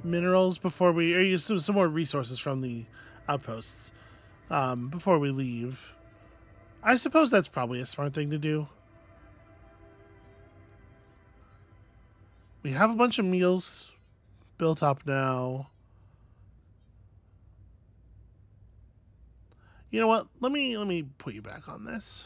minerals before we... or use some more resources from the outposts before we leave. I suppose that's probably a smart thing to do. We have a bunch of meals built up now. You know what? Let me put you back on this.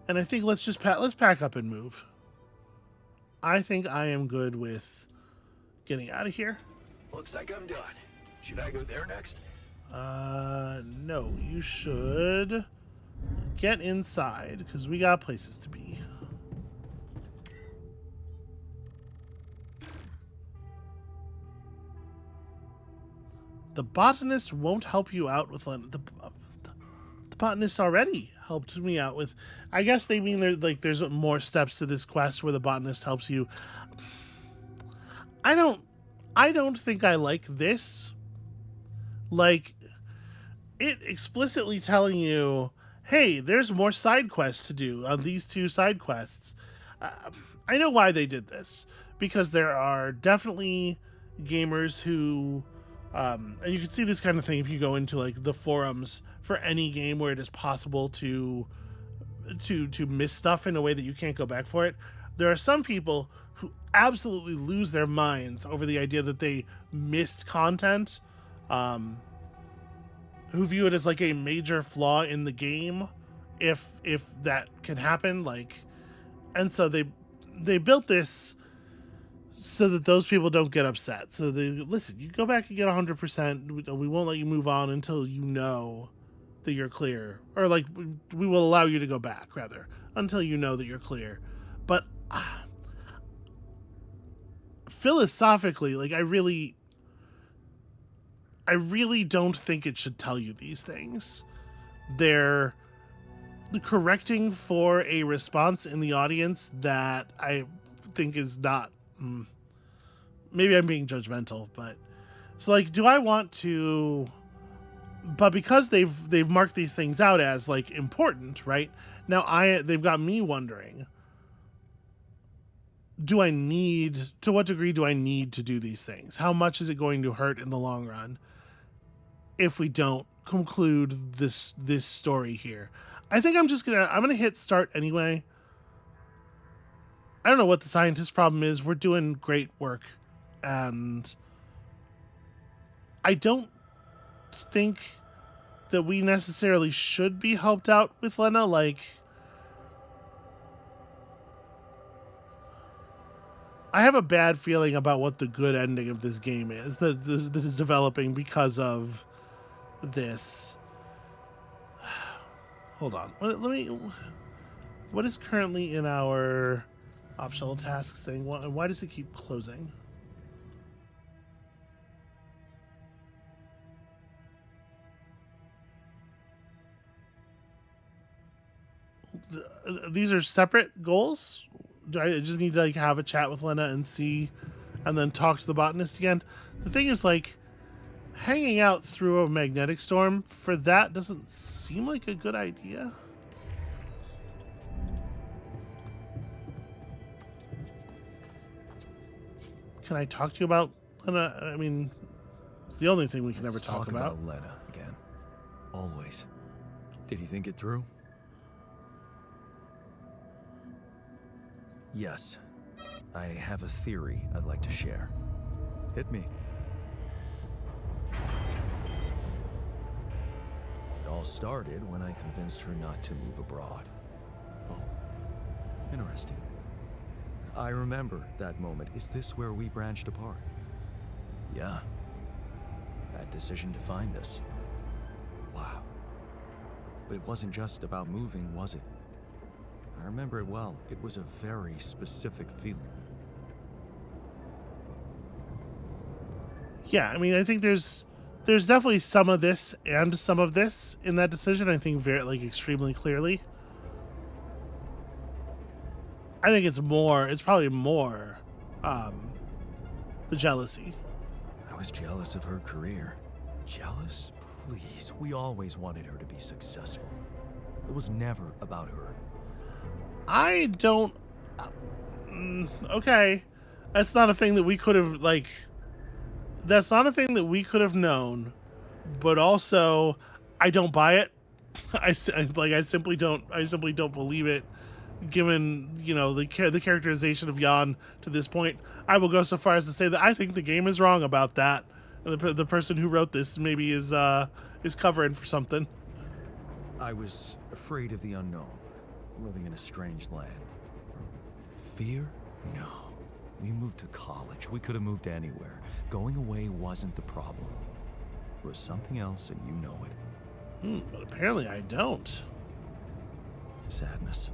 And I think let's pack up and move. I think I am good with getting out of here. Looks like I'm done. Should I go there next? No, you should get inside because we got places to be. The botanist won't help you out with the botanist already helped me out with. I guess they mean there's more steps to this quest where the botanist helps you. I don't think I like this. Like, it explicitly telling you, hey, there's more side quests to do on these two side quests. I know why they did this. Because there are definitely gamers who... and you can see this kind of thing if you go into, like, the forums for any game where it is possible to miss stuff in a way that you can't go back for it. There are some people who absolutely lose their minds over the idea that they missed content, who view it as like a major flaw in the game, if that can happen. Like, and so they built this so that those people don't get upset. So they listen. You go back and get 100%. We won't let you move on until you know that you're clear, or like we will allow you to go back rather until you know that you're clear. But philosophically, like, I really don't think it should tell you these things. They're correcting for a response in the audience that I think is not... maybe I'm being judgmental, but... So, like, do I want to but because they've marked these things out as like important, right? Now they've got me wondering, to what degree do I need to do these things? How much is it going to hurt in the long run if we don't conclude this story here? I think I'm gonna hit start anyway. I don't know what the scientist problem is. We're doing great work, and I don't think that we necessarily should be helped out with Lena. Like, I have a bad feeling about what the good ending of this game is that is developing because of this. Hold on. What is currently in our optional tasks thing? Why does it keep closing? These are separate goals? Do I just need to like have a chat with Lena and see, and then talk to the botanist again? The thing is, like, hanging out through a magnetic storm for that doesn't seem like a good idea. Can I talk to you about Lena? I mean, it's the only thing we can ever talk about. Lena again. Always. Did you think it through? Yes. I have a theory I'd like to share. Hit me. It all started when I convinced her not to move abroad. Oh, interesting. I remember that moment. Is this where we branched apart? Yeah. That decision defined us. Wow. But it wasn't just about moving, was it? I remember it well. It was a very specific feeling. Yeah, I mean, I think there's definitely some of this and some of this in that decision. I think very, like, extremely clearly. I think it's probably more the jealousy. I was jealous of her career. Jealous? Please, we always wanted her to be successful. It was never about her. I don't... okay. That's not a thing that we could have, like... That's not a thing that we could have known. But also, I don't buy it. I simply don't believe it. Given, you know, the characterization of Jan to this point, I will go so far as to say that I think the game is wrong about that. The person who wrote this maybe is covering for something. I was afraid of the unknown, living in a strange land. Fear? No. We moved to college. We could have moved anywhere. Going away wasn't the problem. There was something else, and you know it. But apparently I don't. Sadness.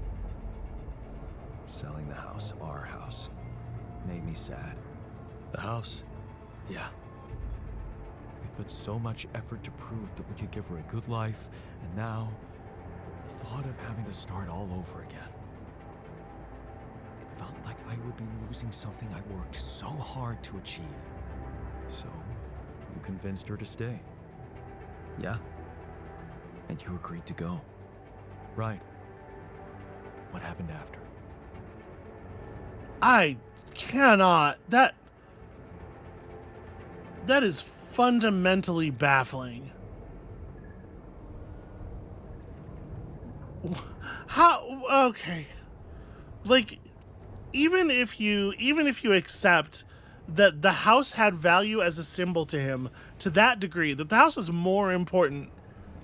Selling the house, our house, made me sad. The house? Yeah. We put so much effort to prove that we could give her a good life, and now, the thought of having to start all over again. It felt like I would be losing something I worked so hard to achieve. So, you convinced her to stay. Yeah. And you agreed to go. Right. What happened after? I cannot. That is fundamentally baffling. How? Okay. Like, even if you accept that the house had value as a symbol to him to that degree, that the house is more important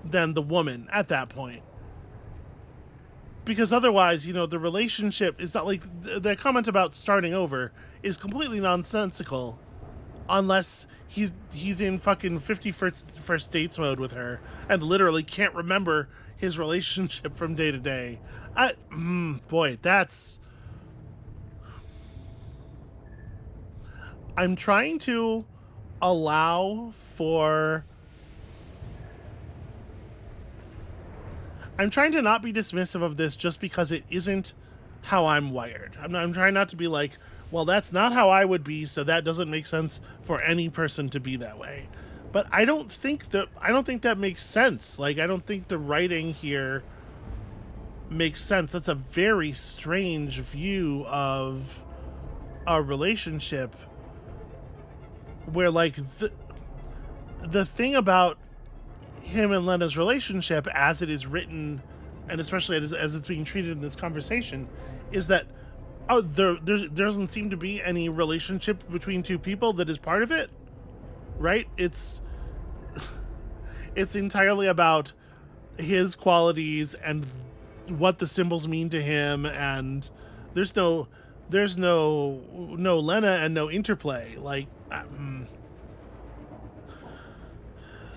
than the woman at that point. Because otherwise, you know, the relationship is not like the comment about starting over is completely nonsensical unless he's in fucking 51st dates mode with her and literally can't remember his relationship from day to day. Boy, that's... I'm trying to allow for... I'm trying to not be dismissive of this just because it isn't how I'm wired. I'm trying not to be like, well, that's not how I would be, so that doesn't make sense for any person to be that way. But I don't think that makes sense. Like, I don't think the writing here makes sense. That's a very strange view of a relationship where, like, the thing about him and Lena's relationship as it is written, and especially as it's being treated in this conversation, is that there doesn't seem to be any relationship between two people that is part of it, right? It's entirely about his qualities and what the symbols mean to him, and there's no Lena and no interplay. Like,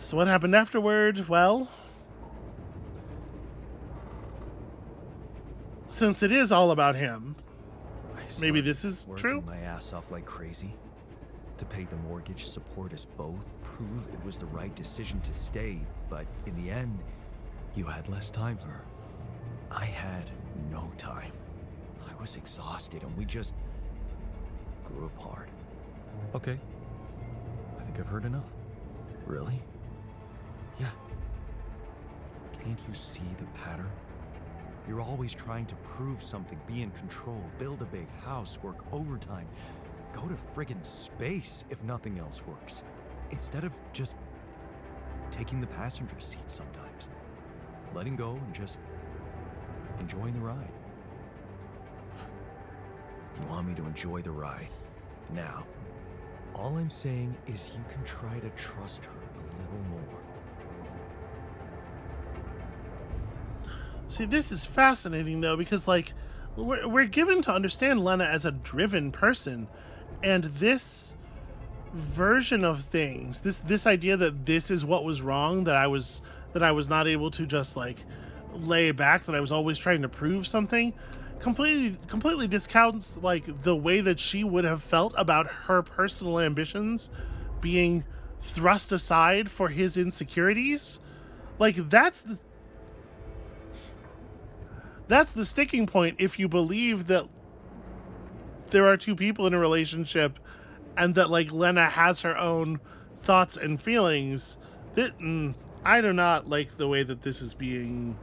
so what happened afterward? Well, since it is all about him, maybe this is true. Working my ass off like crazy to pay the mortgage, support us both, prove it was the right decision to stay, but in the end, you had less time for her. I had no time. I was exhausted and we just grew apart. Okay. I think I've heard enough. Really? Yeah. Can't you see the pattern? You're always trying to prove something, be in control, build a big house, work overtime, go to friggin' space if nothing else works, instead of just taking the passenger seat sometimes, letting go and just enjoying the ride. You want me to enjoy the ride now? All I'm saying is you can try to trust her a little more. See, this is fascinating, though, because, like, we're given to understand Lena as a driven person, and this version of things, this idea that this is what was wrong, that I was not able to just, like, lay back, that I was always trying to prove something, completely discounts, like, the way that she would have felt about her personal ambitions being thrust aside for his insecurities. Like, that's the sticking point if you believe that there are two people in a relationship and that, like, Lena has her own thoughts and feelings. I do not like the way that this is being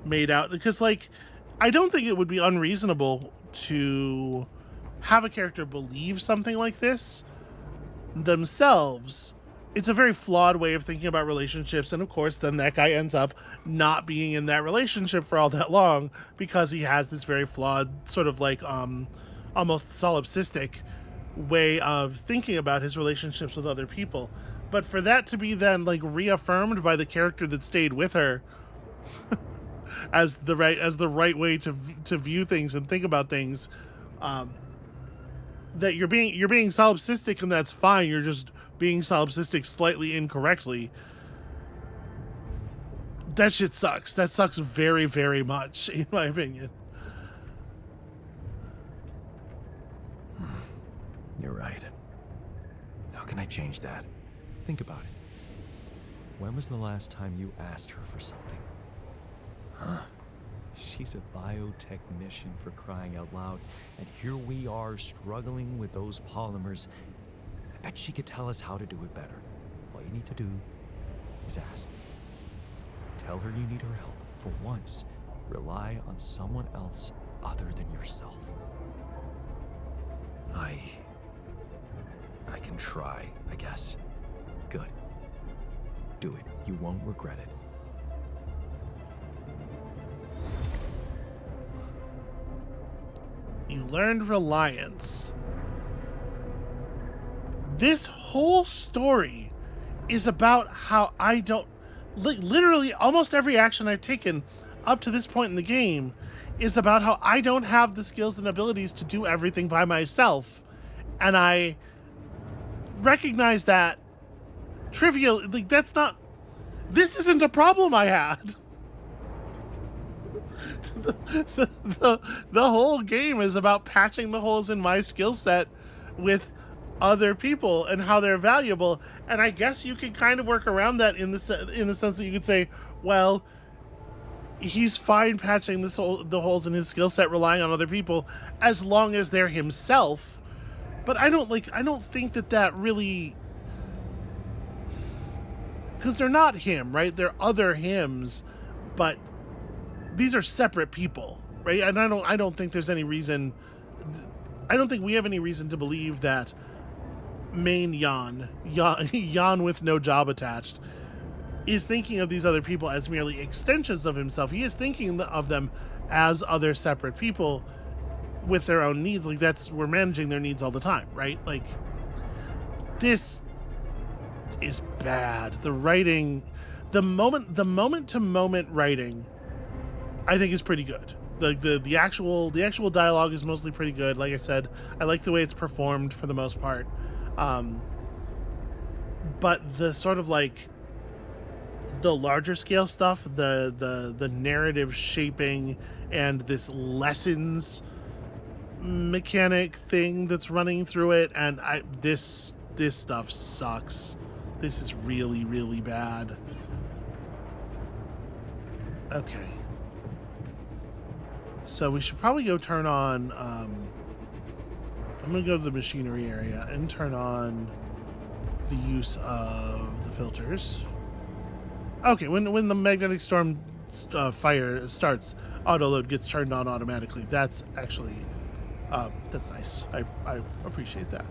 made out, because, like, I don't think it would be unreasonable to have a character believe something like this themselves. It's a very flawed way of thinking about relationships, and of course then that guy ends up not being in that relationship for all that long because he has this very flawed sort of, like, almost solipsistic way of thinking about his relationships with other people. But for that to be then, like, reaffirmed by the character that stayed with her as the right way to view things and think about things, that you're being solipsistic, and that's fine, you're just being solipsistic slightly incorrectly. That shit sucks. That sucks very, very much, in my opinion. You're right. How can I change that? Think about it. When was the last time you asked her for something? Huh? She's a biotechnician, for crying out loud, and here we are struggling with those polymers. I bet she could tell us how to do it better. All you need to do is ask. Tell her you need her help. For once, rely on someone else other than yourself. I can try, I guess. Good. Do it. You won't regret it. You learned reliance. This whole story is about how I don't... literally, almost every action I've taken up to this point in the game is about how I don't have the skills and abilities to do everything by myself. And I recognize that trivial... like, that's not... this isn't a problem I had. The whole game is about patching the holes in my skill set with other people and how they're valuable, and I guess you could kind of work around that in the sense that you could say, well, he's fine patching the holes in his skill set, relying on other people, as long as they're himself. But I don't think that really... because they're not him, right? They're other hims, but these are separate people, right? And I don't think there's any reason. I don't think we have any reason to believe that main Jan with no job attached, is thinking of these other people as merely extensions of himself. He is thinking of them as other separate people with their own needs. Like, we're managing their needs all the time, right? Like, this is bad. The writing, the moment to moment writing, I think is pretty good. The actual dialogue is mostly pretty good. Like I said, I like the way it's performed for the most part. But the sort of like the larger scale stuff, the narrative shaping and this lessons mechanic thing that's running through it, and this stuff sucks. This is really, really bad. Okay. So we should probably go turn on, I'm gonna go to the machinery area and turn on the use of the filters. Okay, when the magnetic storm fire starts, autoload gets turned on automatically. That's actually, that's nice. I appreciate that.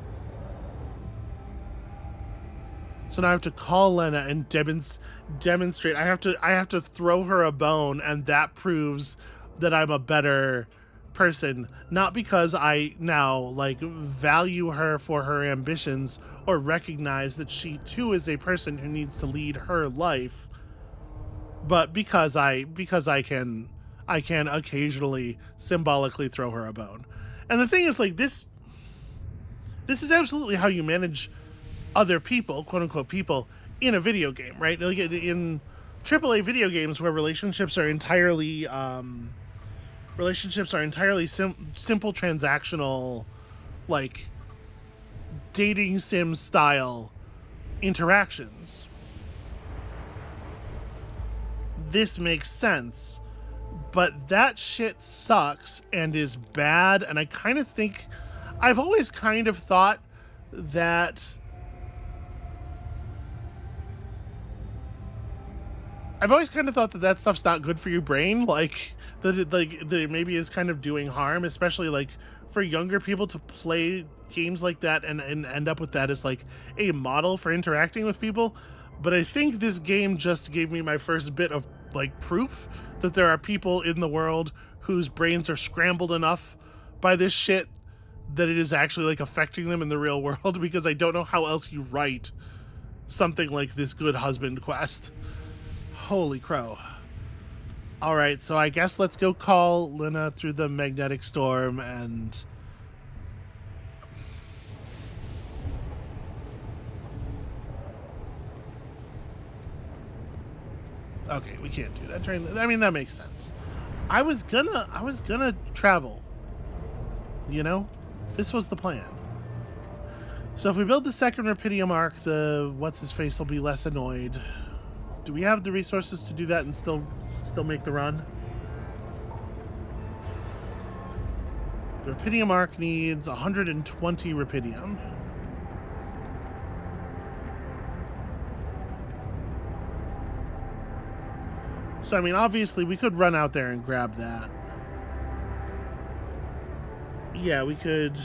So now I have to call Lena and demonstrate. I have to throw her a bone, and that proves that I'm a better person. Not because I now like value her for her ambitions or recognize that she too is a person who needs to lead her life, but because I can occasionally symbolically throw her a bone. And the thing is, like, this is absolutely how you manage other people, quote unquote people, in a video game, right? Like in AAA video games where relationships are entirely simple transactional, like dating sim style interactions. This makes sense, but that shit sucks and is bad. And I've always kind of thought that that stuff's not good for your brain, like that it maybe is kind of doing harm, especially like for younger people to play games like that and end up with that as like a model for interacting with people. But I think this game just gave me my first bit of like proof that there are people in the world whose brains are scrambled enough by this shit that it is actually like affecting them in the real world, because I don't know how else you write something like this good husband quest. Holy crow. All right, so I guess let's go call Lena through the magnetic storm and... Okay, we can't do that. I mean, that makes sense. I was gonna travel. You know? This was the plan. So if we build the second Rapidium arc, the what's-his-face will be less annoyed. Do we have the resources to do that and still make the run? The Rapidium arc needs 120 Rapidium. So, I mean, obviously, we could run out there and grab that. Yeah, we could...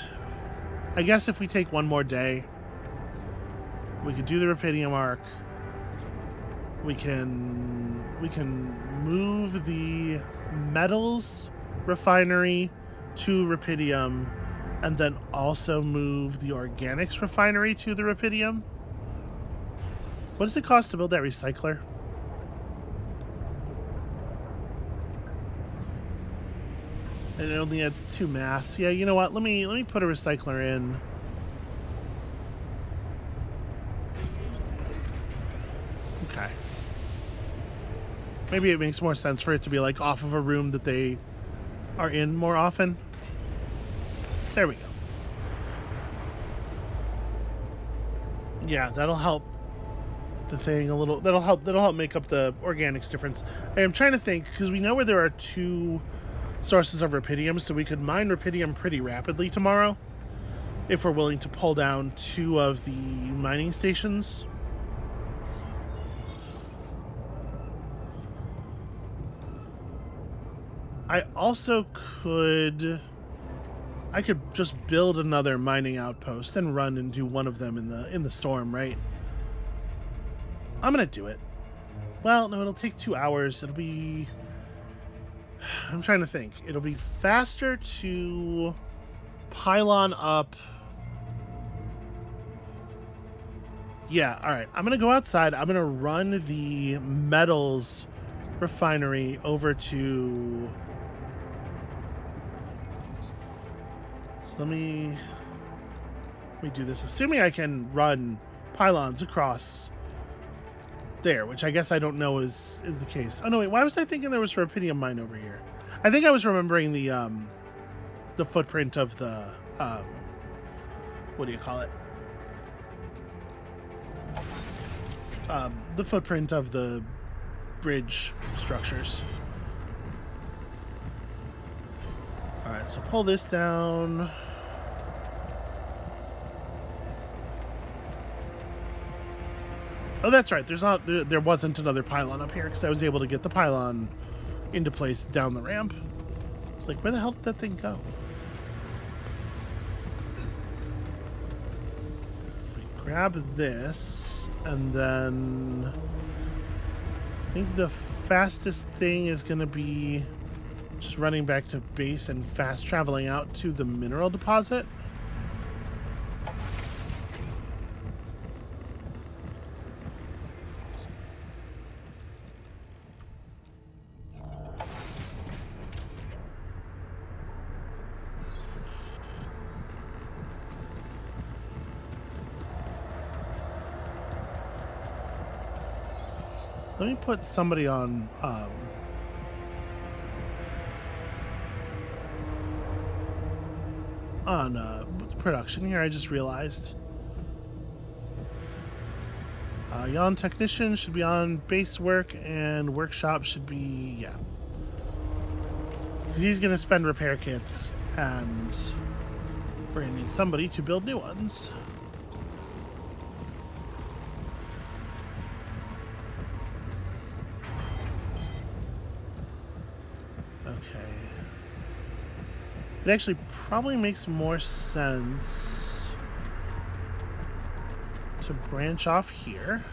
I guess if we take one more day, we could do the Rapidium arc. We can move the metals refinery to Rapidium, and then also move the organics refinery to the Rapidium. What does it cost to build that recycler? And it only adds 2 mass. Yeah, you know what? Let me put a recycler in. Okay. Maybe it makes more sense for it to be like off of a room that they are in more often. There we go. Yeah, that'll help the thing a little. That'll help make up the organics difference. I am trying to think, because we know where there are 2 sources of Rapidium, so we could mine Rapidium pretty rapidly tomorrow if we're willing to pull down 2 of the mining stations. I also could... I could just build another mining outpost and run and do one of them in the storm, right? I'm gonna do it. Well, no, it'll take 2 hours. It'll be... I'm trying to think. It'll be faster to pylon up... Yeah, alright. I'm gonna go outside. I'm gonna run the metals refinery over to... So let me do this. Assuming I can run pylons across there, which I guess I don't know is the case. Oh no, wait, why was I thinking there was a rubidium mine over here? I think I was remembering the footprint of the what do you call it? The footprint of the bridge structures. All right, so pull this down. Oh, that's right. There wasn't another pylon up here because I was able to get the pylon into place down the ramp. It's like, where the hell did that thing go? If we grab this, and then I think the fastest thing is going to be just running back to base and fast traveling out to the mineral deposit. Let me put somebody on production here. I just realized. Jan technician should be on base work, and workshop should be, yeah. Because he's going to spend repair kits, and we're going to need somebody to build new ones. It actually probably makes more sense to branch off here.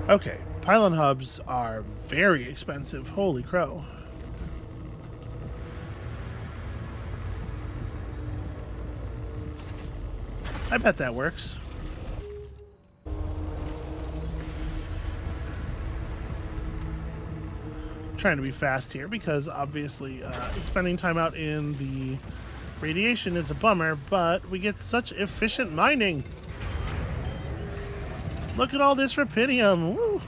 Okay, pylon hubs are very expensive. Holy crow. I bet that works. Trying to be fast here because obviously spending time out in the radiation is a bummer, but we get such efficient mining. Look at all this rubidium. Woo.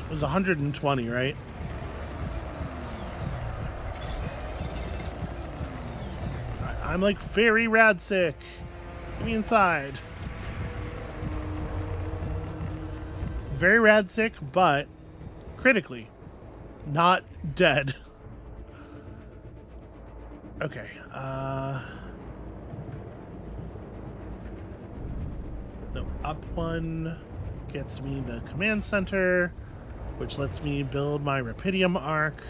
It was 120, right? I'm like very rad sick. Get me inside. Very rad sick, but critically not dead. Okay. No, up one gets me the command center, which lets me build my rubidium arc.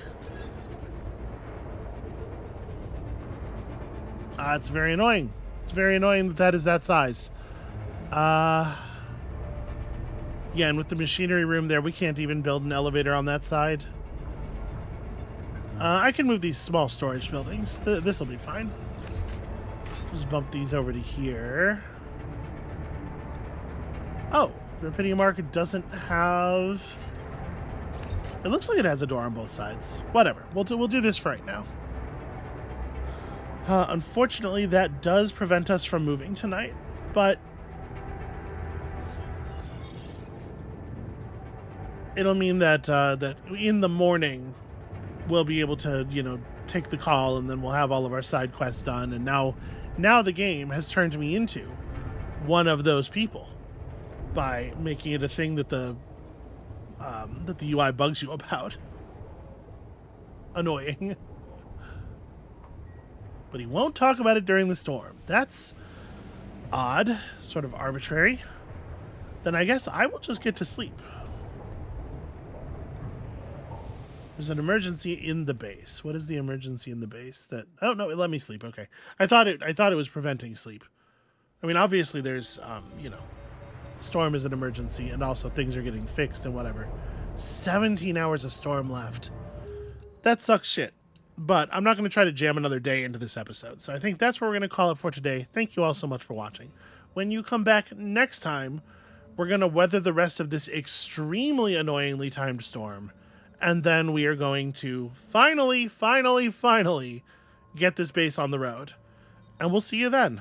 It's very annoying. It's very annoying that is that size. Yeah, and with the machinery room there, we can't even build an elevator on that side. I can move these small storage buildings. This will be fine. Just bump these over to here. Oh, rubidium arc doesn't have... It looks like it has a door on both sides. Whatever. We'll do this for right now. Unfortunately, that does prevent us from moving tonight, but it'll mean that that in the morning we'll be able to, you know, take the call, and then we'll have all of our side quests done. And now the game has turned me into one of those people by making it a thing that the that the UI bugs you about. Annoying. But he won't talk about it during the storm. That's odd, sort of arbitrary. Then I guess I will just get to sleep. There's an emergency in the base. What is the emergency in the base? That, oh no, it let me sleep. Okay, I thought it was preventing sleep. I mean, obviously there's you know, storm is an emergency, and also things are getting fixed and whatever. 17 hours of storm left. That sucks shit. But I'm not going to try to jam another day into this episode. So I think that's where we're going to call it for today. Thank you all so much for watching. When you come back next time, we're going to weather the rest of this extremely annoyingly timed storm. And then we are going to finally get this base on the road. And we'll see you then.